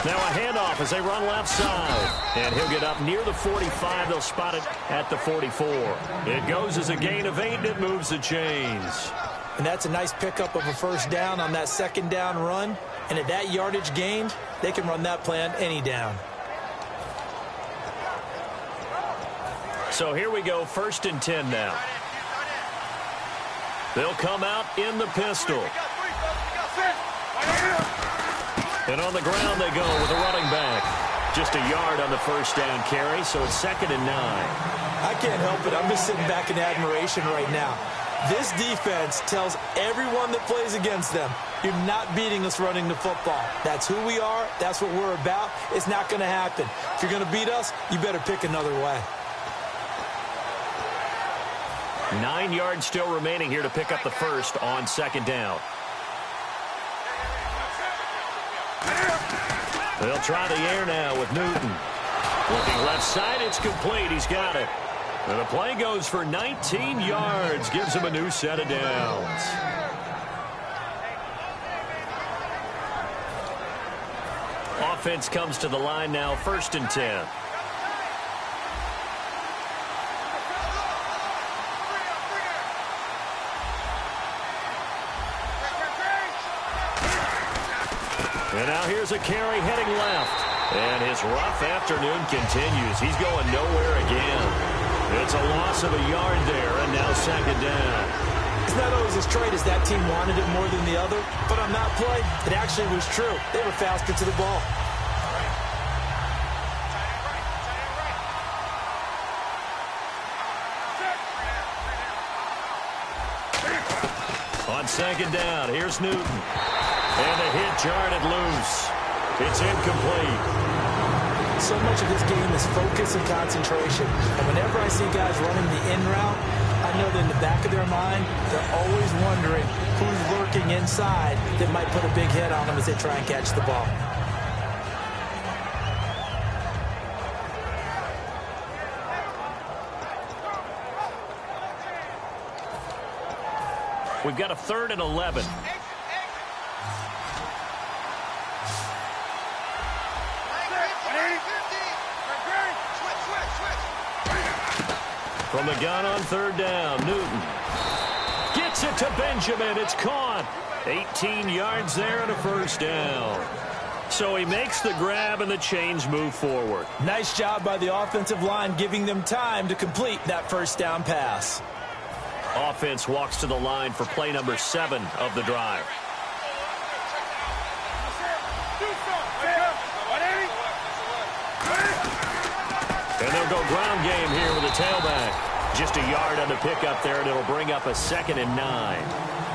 Now a handoff as they run left side. And he'll get up near the 45. They'll spot it at the 44. It goes as a gain of 8, and it moves the chains. And that's a nice pickup of a first down on that 2nd down run. And at that yardage gained, they can run that play on any down. So here we go, 1st and 10 now. They'll come out in the pistol. And on the ground they go with a running back. Just a yard on the first down carry, so it's 2nd and 9. I can't help it. I'm just sitting back in admiration right now. This defense tells everyone that plays against them, you're not beating us running the football. That's who we are. That's what we're about. It's not going to happen. If you're going to beat us, you better pick another way. 9 yards still remaining here to pick up the first on 2nd down. They'll try the air now with Newton. Looking left side, it's complete. He's got it. And the play goes for 19 yards. Gives him a new set of downs. Offense comes to the line now, 1st and 10. And now here's a carry heading left. And his rough afternoon continues. He's going nowhere again. It's a loss of a yard there, and now 2nd down. It's not always as straight as that team wanted it more than the other, but on that play, it actually was true. They were faster to the ball. On 2nd down, here's Newton. And the hit jarred it loose. It's incomplete. So much of this game is focus and concentration. And whenever I see guys running the in route, I know that in the back of their mind, they're always wondering who's lurking inside that might put a big hit on them as they try and catch the ball. We've got a 3rd and 11. From the gun on third down, Newton gets it to Benjamin. It's caught. 18 yards there and a first down. So he makes the grab and the chains move forward. Nice job by the offensive line giving them time to complete that first down pass. Offense walks to the line for play number 7 of the drive. And they'll go ground game here with a tailback. Just a yard on the pickup there, and it'll bring up a 2nd and 9.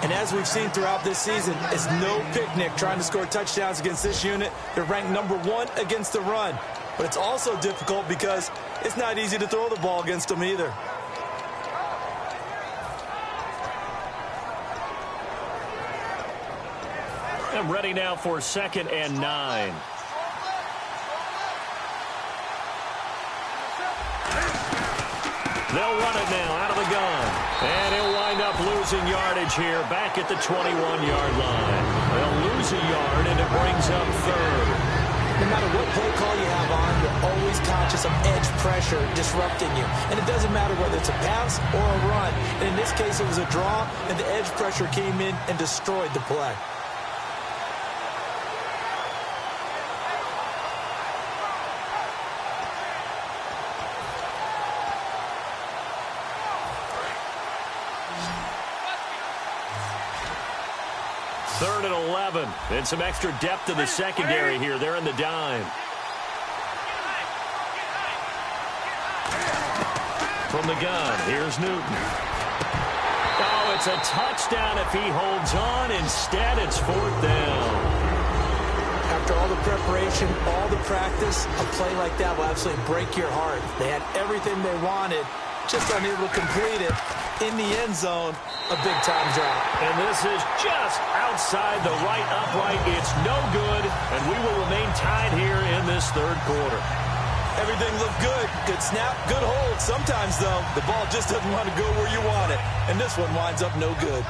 And as we've seen throughout this season, it's no picnic trying to score touchdowns against this unit. They're ranked number 1 against the run. But it's also difficult because it's not easy to throw the ball against them either. I'm ready now for 2nd and 9. They'll run it now out of the gun. And he'll wind up losing yardage here back at the 21-yard line. They'll lose a yard, and it brings up 3rd. No matter what play call you have on, you're always conscious of edge pressure disrupting you. And it doesn't matter whether it's a pass or a run. And in this case, it was a draw, and the edge pressure came in and destroyed the play. Third and 11. And some extra depth in the secondary here. They're in the dime. From the gun, here's Newton. Oh, it's a touchdown if he holds on. Instead, it's 4th down. After all the preparation, all the practice, a play like that will absolutely break your heart. They had everything they wanted, just unable to complete it. In the end zone, a big-time drop. And this is just outside the right upright. It's no good, and we will remain tied here in this 3rd quarter. Everything looked good. Good snap, good hold. Sometimes, though, the ball just doesn't want to go where you want it. And this one winds up no good.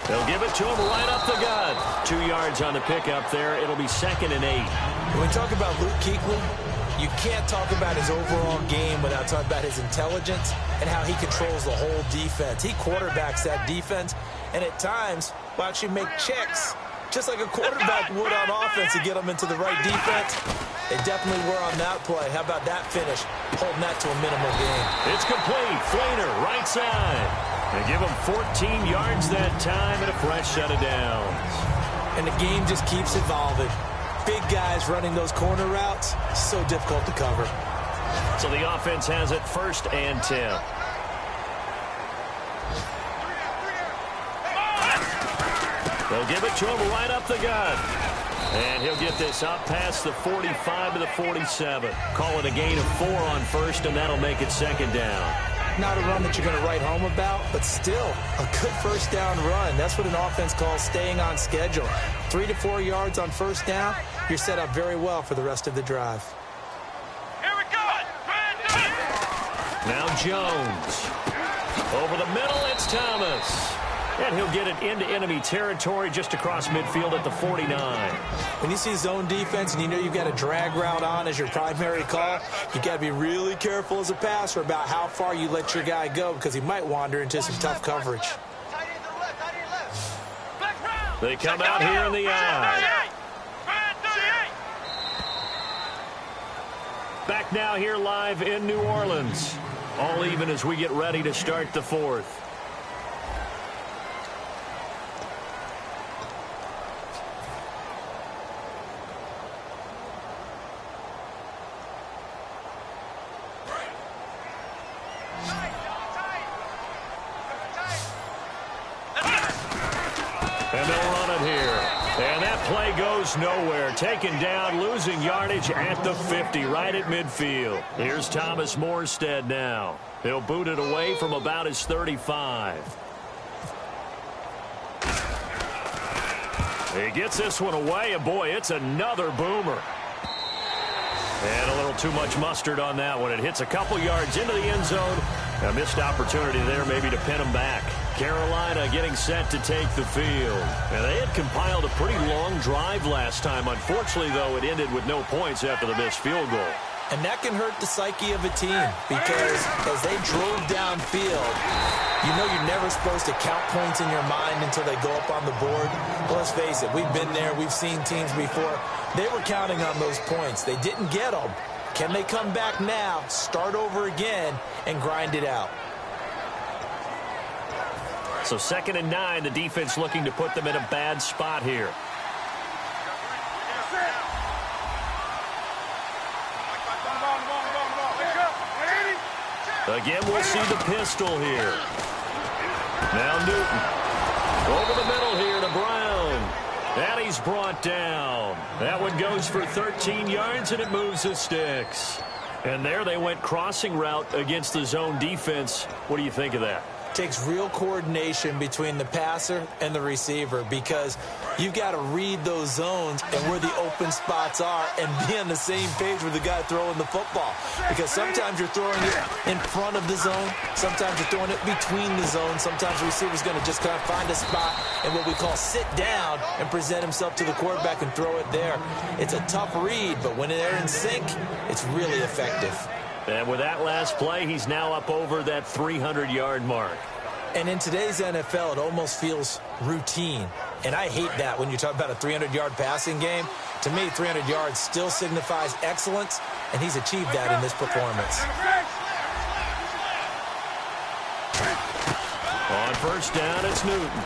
They'll give it to him right up the gut. 2 yards on the pickup there. It'll be 2nd and 8. When we talk about Luke Kuechly, you can't talk about his overall game without talking about his intelligence and how he controls the whole defense. He quarterbacks that defense, and at times will actually make checks, just like a quarterback would on offense to get them into the right defense. They definitely were on that play. How about that finish, holding that to a minimal gain? It's complete. Flainer, right side. They give him 14 yards that time and a fresh set of downs. And the game just keeps evolving. Big guys running those corner routes, so difficult to cover. So the offense has it 1st and 10. They'll give it to him right up the gut. And he'll get this up past the 45 to the 47. Call it a gain of 4 on 1st, and that'll make it 2nd down. Not a run that you're going to write home about, but still a good 1st down run. That's what an offense calls staying on schedule. 3 to 4 yards on 1st down, you're set up very well for the rest of the drive. Here we go. Now Jones. Over the middle, it's Thomas. And he'll get it into enemy territory just across midfield at the 49. When you see zone defense and you know you've got a drag route on as your primary call, you got to be really careful as a passer about how far you let your guy go because he might wander into some tough coverage. They come out here in the eye. Back now here live in New Orleans. All even as we get ready to start the 4th. And they'll run it here. And that play goes nowhere. Taken down, losing yardage at the 50, right at midfield. Here's Thomas Morstead now. He'll boot it away from about his 35. He gets this one away, and boy, it's another boomer. And a little too much mustard on that one. It hits a couple yards into the end zone. A missed opportunity there maybe to pin him back. Carolina getting set to take the field. And they had compiled a pretty long drive last time. Unfortunately, though, it ended with no points after the missed field goal. And that can hurt the psyche of a team because as they drove downfield, you know you're never supposed to count points in your mind until they go up on the board. Well, let's face it, we've been there. We've seen teams before. They were counting on those points. They didn't get them. Can they come back now, start over again, and grind it out? So 2nd and 9, the defense looking to put them in a bad spot here. Again, we'll see the pistol here. Now Newton. Over the middle here to Brown. And he's brought down. That one goes for 13 yards, and it moves the sticks. And there they went crossing route against the zone defense. What do you think of that? Takes real coordination between the passer and the receiver because you've got to read those zones and where the open spots are and be on the same page with the guy throwing the football. Because sometimes you're throwing it in front of the zone. Sometimes you're throwing it between the zones. Sometimes the receiver's going to just kind of find a spot and what we call sit down and present himself to the quarterback and throw it there. It's a tough read, but when they're in sync, it's really effective. And with that last play, he's now up over that 300-yard mark. And in today's NFL, it almost feels routine. And I hate that when you talk about a 300-yard passing game. To me, 300 yards still signifies excellence, and he's achieved that in this performance. On 1st down, it's Newton.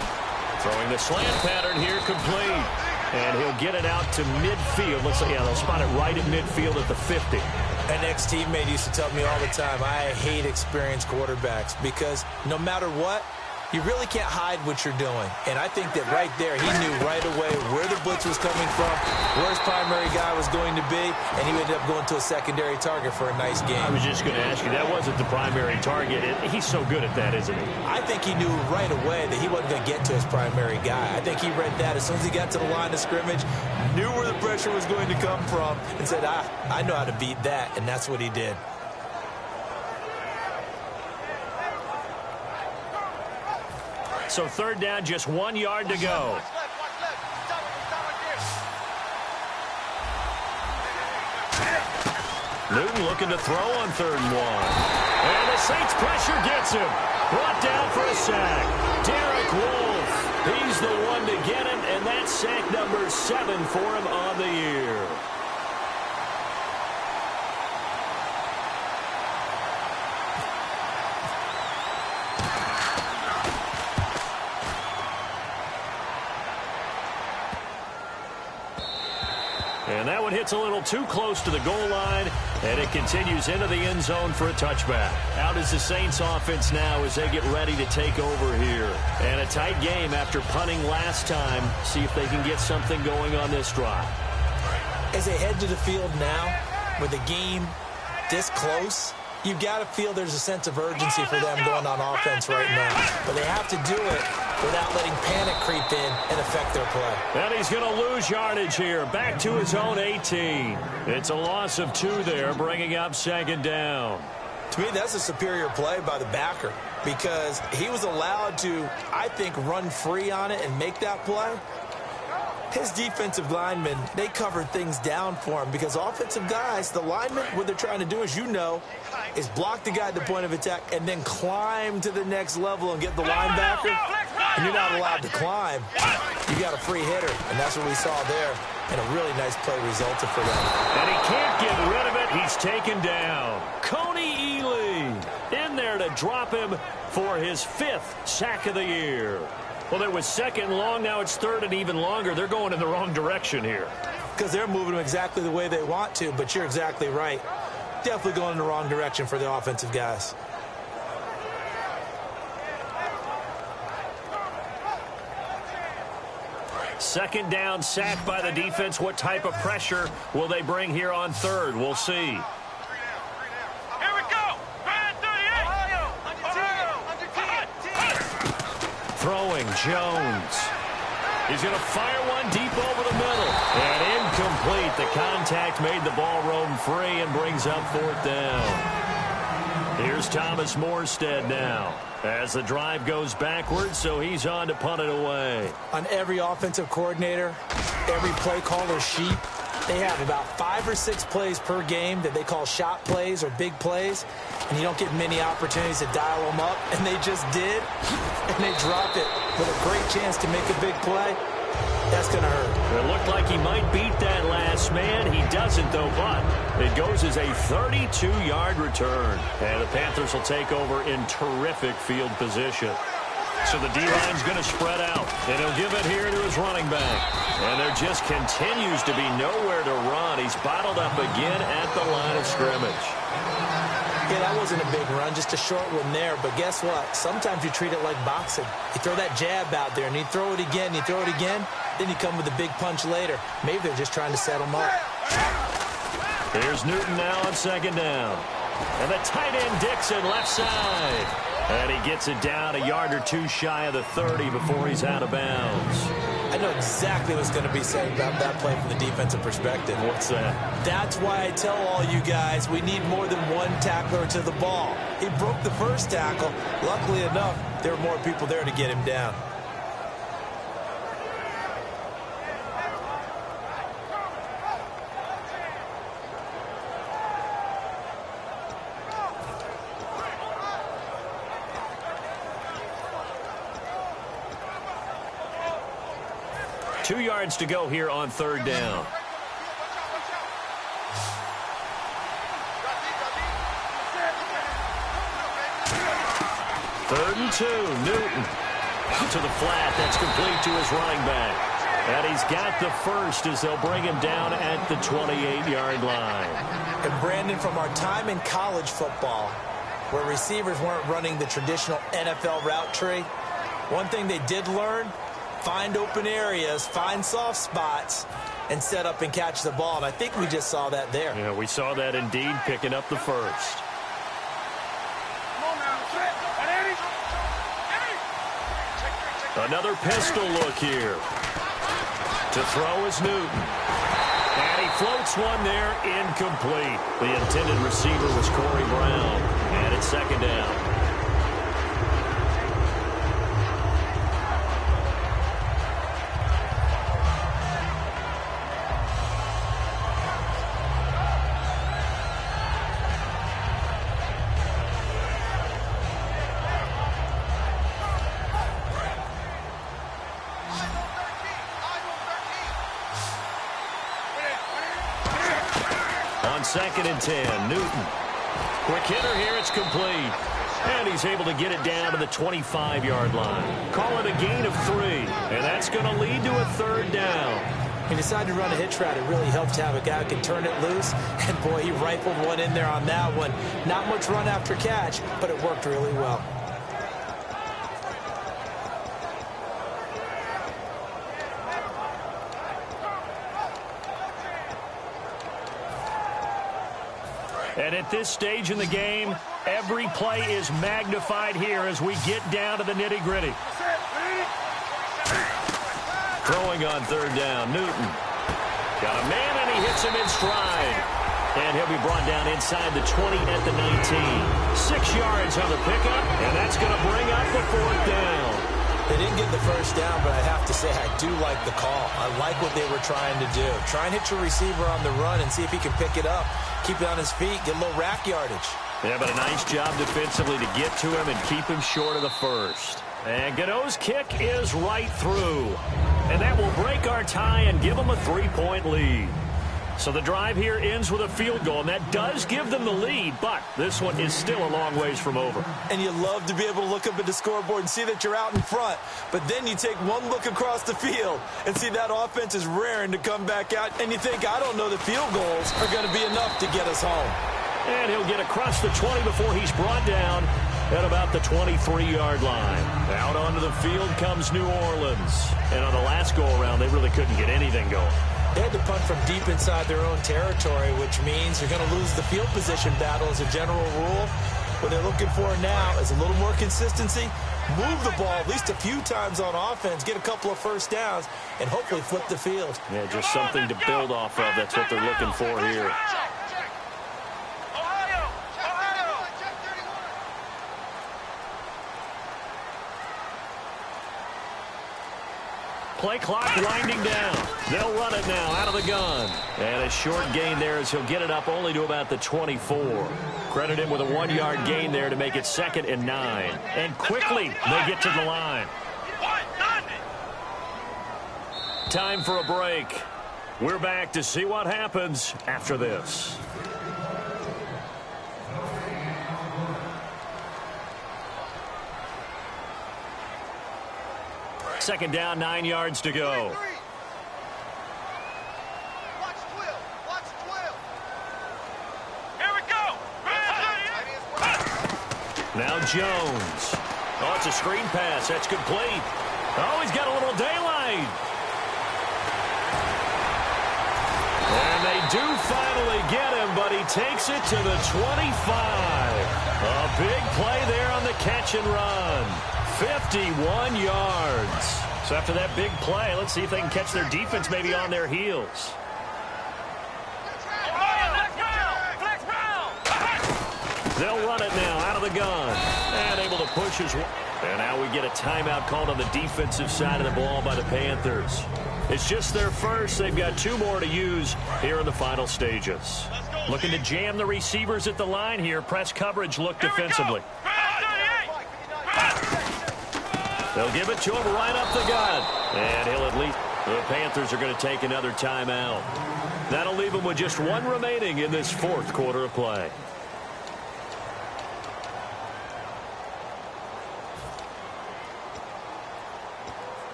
Throwing the slant pattern here, complete. And he'll get it out to midfield. Looks like, yeah, they'll spot it right at midfield at the 50. An ex-teammate used to tell me all the time, I hate experienced quarterbacks because no matter what, you really can't hide what you're doing. And I think that right there, he knew right away where the blitz was coming from, where his primary guy was going to be, and he ended up going to a secondary target for a nice game. I was just going to ask you, that wasn't the primary target. He's so good at that, isn't he? I think he knew right away that he wasn't going to get to his primary guy. I think he read that as soon as he got to the line of scrimmage, knew where the pressure was going to come from, and said, I know how to beat that, and that's what he did. So 3rd down, just 1 yard to go. Newton looking to throw on 3rd and 1. And the Saints pressure gets him. Brought down for a sack. Derek Wolfe, he's the one to get him, and that's sack number 7 for him on the year. And that one hits a little too close to the goal line, and it continues into the end zone for a touchback. Out is the Saints offense now as they get ready to take over here. And a tight game after punting last time. See if they can get something going on this drive. As they head to the field now, with the game this close, you've got to feel there's a sense of urgency for them going on offense right now. But they have to do it without letting panic creep in and affect their play. And he's going to lose yardage here. Back to his own 18. It's a loss of 2 there, bringing up 2nd down. To me, that's a superior play by the backer because he was allowed to, I think, run free on it and make that play. His defensive linemen, they covered things down for him because offensive guys, the linemen, what they're trying to do, as you know, is block the guy at the point of attack and then climb to the next level and get the linebacker. And you're not allowed to climb. You got a free hitter, and that's what we saw there. And a really nice play resulted for them. And he can't get rid of it. He's taken down. Coney Ely in there to drop him for his 5th sack of the year. Well, it was 2nd long. Now it's 3rd and even longer. They're going in the wrong direction here. Because they're moving them exactly the way they want to, but you're exactly right. Definitely going in the wrong direction for the offensive guys. Second down, sack by the defense. What type of pressure will they bring here on 3rd? We'll see. Throwing, Jones. He's going to fire one deep over the middle. And incomplete. The contact made the ball roam free and brings up 4th down. Here's Thomas Morstead now as the drive goes backwards, so he's on to punt it away. On every offensive coordinator, every play caller sheet, they have about 5 or 6 plays per game that they call shot plays or big plays, and you don't get many opportunities to dial them up, and they just did, and they dropped it with a great chance to make a big play. That's going to hurt. It looked like he might beat that last man. He doesn't, though, but it goes as a 32-yard return. And the Panthers will take over in terrific field position. So the D-line's going to spread out, and he'll give it here to his running back. And there just continues to be nowhere to run. He's bottled up again at the line of scrimmage. Yeah, that wasn't a big run, just a short one there. But guess what? Sometimes you treat it like boxing. You throw that jab out there, and you throw it again, you throw it again, then you come with a big punch later. Maybe they're just trying to set him up. Here's Newton now on second down. And the tight end Dixon left side. And he gets it down a yard or two shy of the 30 before he's out of bounds. I know exactly what's going to be said about that play from the defensive perspective. What's that? That's why I tell all you guys we need more than one tackler to the ball. He broke the first tackle. Luckily enough, there were more people there to get him down. Two yards to go here on third down. Third and 2. Newton to the flat. That's complete to his running back. And he's got the first as they'll bring him down at the 28-yard line. And Brandon, from our time in college football, where receivers weren't running the traditional NFL route tree, one thing they did learn: find open areas, find soft spots, and set up and catch the ball. And I think we just saw that there. Yeah, we saw that indeed, picking up the first. Another pistol look here. To throw is Newton. And he floats one there, incomplete. The intended receiver was Corey Brown. And it's second down. Second and 10. Newton. Quick hitter here. It's complete. And he's able to get it down to the 25-yard line. Call it a gain of 3. And that's going to lead to a third down. He decided to run a hitch route. It really helped to have a guy who can turn it loose. And, boy, he rifled one in there on that one. Not much run after catch, but it worked really well. And at this stage in the game, every play is magnified here as we get down to the nitty-gritty. Throwing on third down, Newton. Got a man, and he hits him in stride. And he'll be brought down inside the 20 at the 19. 6 yards on the pickup, and that's going to bring up the fourth down. They didn't get the first down, but I have to say I do like the call. I like what they were trying to do. Try and hit your receiver on the run and see if he can pick it up. Keep it on his feet, get a little rack yardage. Yeah, but a nice job defensively to get to him and keep him short of the first. And Gano's kick is right through. And that will break our tie and give them a 3-point lead. So the drive here ends with a field goal, and that does give them the lead, but this one is still a long ways from over. And you love to be able to look up at the scoreboard and see that you're out in front, but then you take one look across the field and see that offense is raring to come back out, and you think, I don't know that field goals are going to be enough to get us home. And he'll get across the 20 before he's brought down at about the 23-yard line. Out onto the field comes New Orleans. And on the last go-around, they really couldn't get anything going. They had to punt from deep inside their own territory, which means you're going to lose the field position battle as a general rule. What they're looking for now is a little more consistency, move the ball at least a few times on offense, get a couple of first downs, and hopefully flip the field. Yeah, just something to build off of. That's what they're looking for here. Play clock winding down. They'll run it now out of the gun. And a short gain there as he'll get it up only to about the 24. Credit him with a 1-yard gain there to make it 2nd and 9. And quickly they get to the line. Time for a break. We're back to see what happens after this. Second down, 9 yards to go. Watch 12. Watch 12. Here we go. Now Jones. Oh, it's a screen pass. That's complete. Oh, he's got a little daylight. And they do finally get him, but he takes it to the 25. A big play there on the catch and run. 51 yards. So after that big play, let's see if they can catch their defense maybe on their heels. They'll run it now out of the gun. And able to push his way. And now we get a timeout called on the defensive side of the ball by the Panthers. It's just their first. They've got 2 more to use here in the final stages. Looking to jam the receivers at the line here. Press coverage look defensively. They'll give it to him right up the gut. And he'll at least... The Panthers are going to take another timeout. That'll leave them with just 1 remaining in this 4th quarter of play.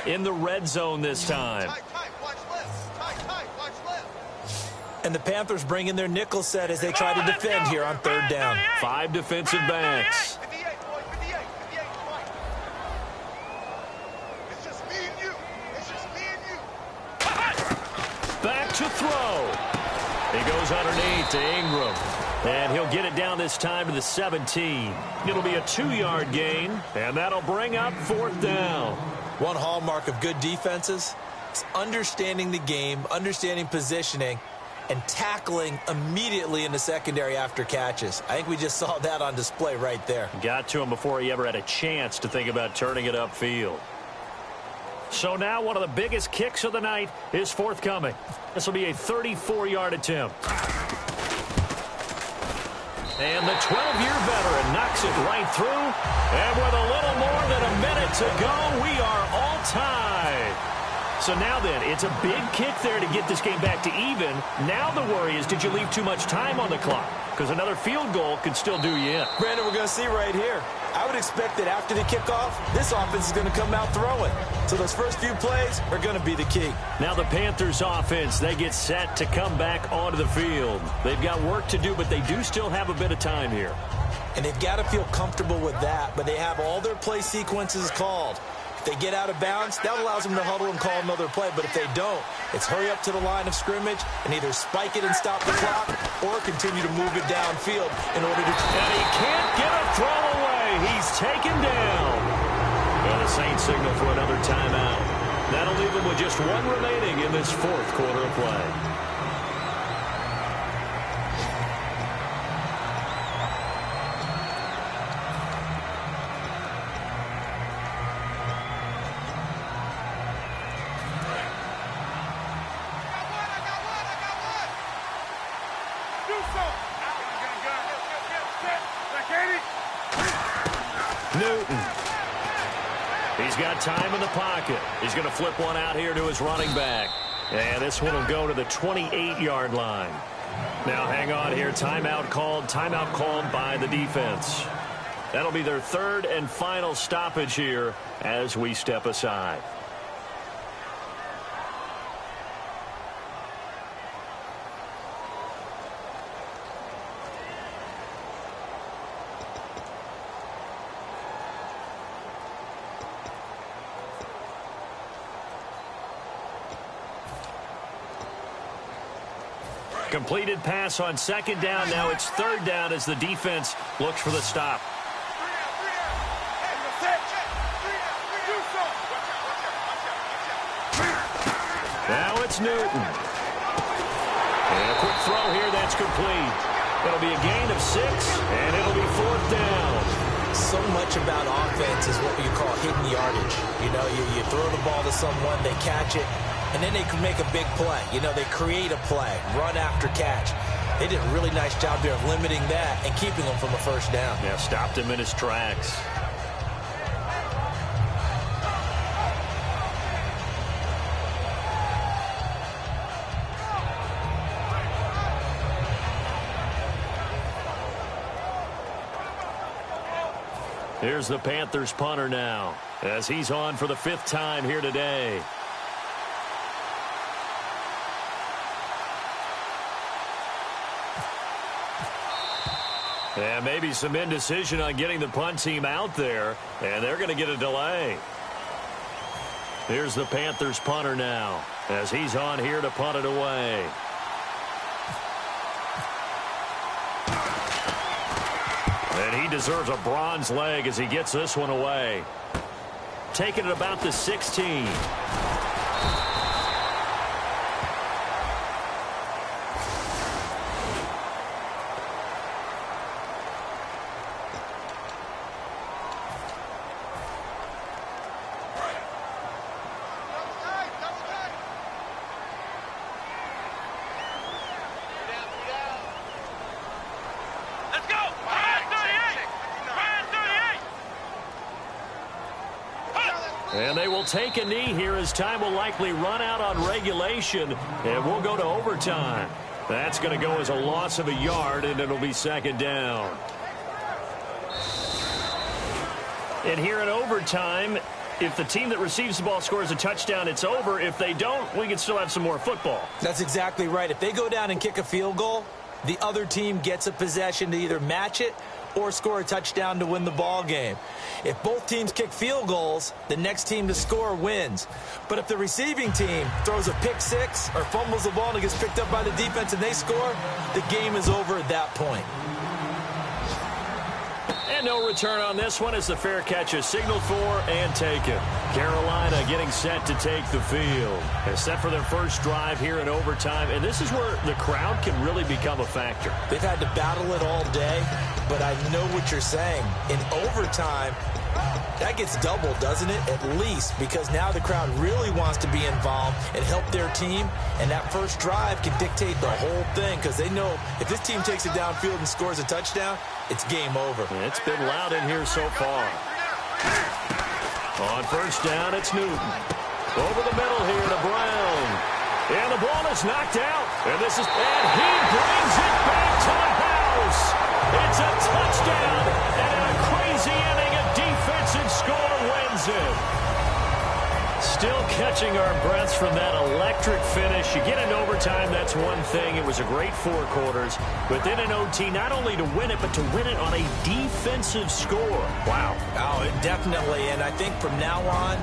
In the red zone this time. And the Panthers bring in their nickel set as they try to defend here on 3rd down. 5 defensive backs. Back to throw. He goes underneath to Ingram. And he'll get it down this time to the 17. It'll be a 2-yard gain. And that'll bring up 4th down. One hallmark of good defenses is understanding the game, understanding positioning, and tackling immediately in the secondary after catches. I think we just saw that on display right there. Got to him before he ever had a chance to think about turning it upfield. So now one of the biggest kicks of the night is forthcoming. This will be a 34-yard attempt. And the 12-year veteran knocks it right through. And with a little more than a minute to go, we are all tied. So now then, it's a big kick there to get this game back to even. Now the worry is, did you leave too much time on the clock? Because another field goal could still do you in. Brandon, we're going to see right here. I would expect that after the kickoff, this offense is going to come out throwing. So those first few plays are going to be the key. Now the Panthers offense, they get set to come back onto the field. They've got work to do, but they do still have a bit of time here. And they've got to feel comfortable with that, but they have all their play sequences called. If they get out of bounds, that allows them to huddle and call another play. But if they don't, it's hurry up to the line of scrimmage and either spike it and stop the clock or continue to move it downfield in order to... And he can't get a throw away. He's taken down. And the Saints signal for another timeout. That'll leave them with just 1 remaining in this 4th quarter of play. Newton. He's got time in the pocket. He's going to flip one out here to his running back. And this one will go to the 28-yard line. Now hang on here. Timeout called by the defense. That'll be their 3rd and final stoppage here as we step aside. Completed pass on 2nd down. Now it's 3rd down as the defense looks for the stop. Now it's Newton. And a quick throw here that's complete. It'll be a gain of 6, and it'll be 4th down. So much about offense is what you call hidden yardage. You know, you throw the ball to someone, they catch it, and then they can make a big play. You know, they create a play, run after catch. They did a really nice job there of limiting that and keeping him from a first down. Yeah, stopped him in his tracks. Here's the Panthers punter now, as he's on for the 5th time here today. And maybe some indecision on getting the punt team out there, and they're going to get a delay. Here's the Panthers punter now, as he's on here to punt it away. And he deserves a bronze leg as he gets this one away. Taking it about the 16. And they will take a knee here as time will likely run out on regulation, and we'll go to overtime. That's going to go as a loss of a yard, and it'll be 2nd down. And here in overtime, if the team that receives the ball scores a touchdown, it's over. If they don't, we can still have some more football. That's exactly right. If they go down and kick a field goal, the other team gets a possession to either match it or score a touchdown to win the ball game. If both teams kick field goals, the next team to score wins. But if the receiving team throws a pick 6 or fumbles the ball and it gets picked up by the defense and they score, the game is over at that point. And no return on this one as the fair catch is signaled for and taken. Carolina getting set to take the field. They're set for their first drive here in overtime, and this is where the crowd can really become a factor. They've had to battle it all day, but I know what you're saying. In overtime, that gets doubled, doesn't it? At least, because now the crowd really wants to be involved and help their team, and that first drive can dictate the whole thing because they know if this team takes it downfield and scores a touchdown, it's game over. It's been loud in here so far. On first down, it's Newton. Over the middle here to Brown. And the ball is knocked out. And he brings it back to the house. It's a touchdown. And in a crazy inning, a defensive score wins it. Still catching our breaths from that electric finish. You get into overtime, that's one thing. It was a great 4 quarters. But then in OT, not only to win it, but to win it on a defensive score. Wow. Oh, definitely. And I think from now on,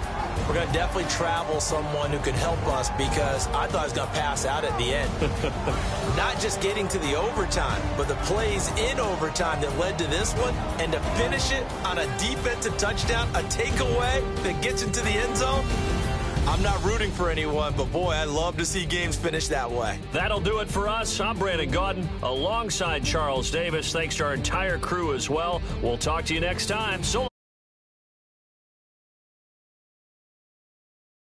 we're going to definitely travel someone who could help us because I thought I was going to pass out at the end. Not just getting to the overtime, but the plays in overtime that led to this one, and to finish it on a defensive touchdown, a takeaway that gets into the end zone. I'm not rooting for anyone, but boy, I love to see games finish that way. That'll do it for us. I'm Brandon Gaudin alongside Charles Davis. Thanks to our entire crew as well. We'll talk to you next time. So long.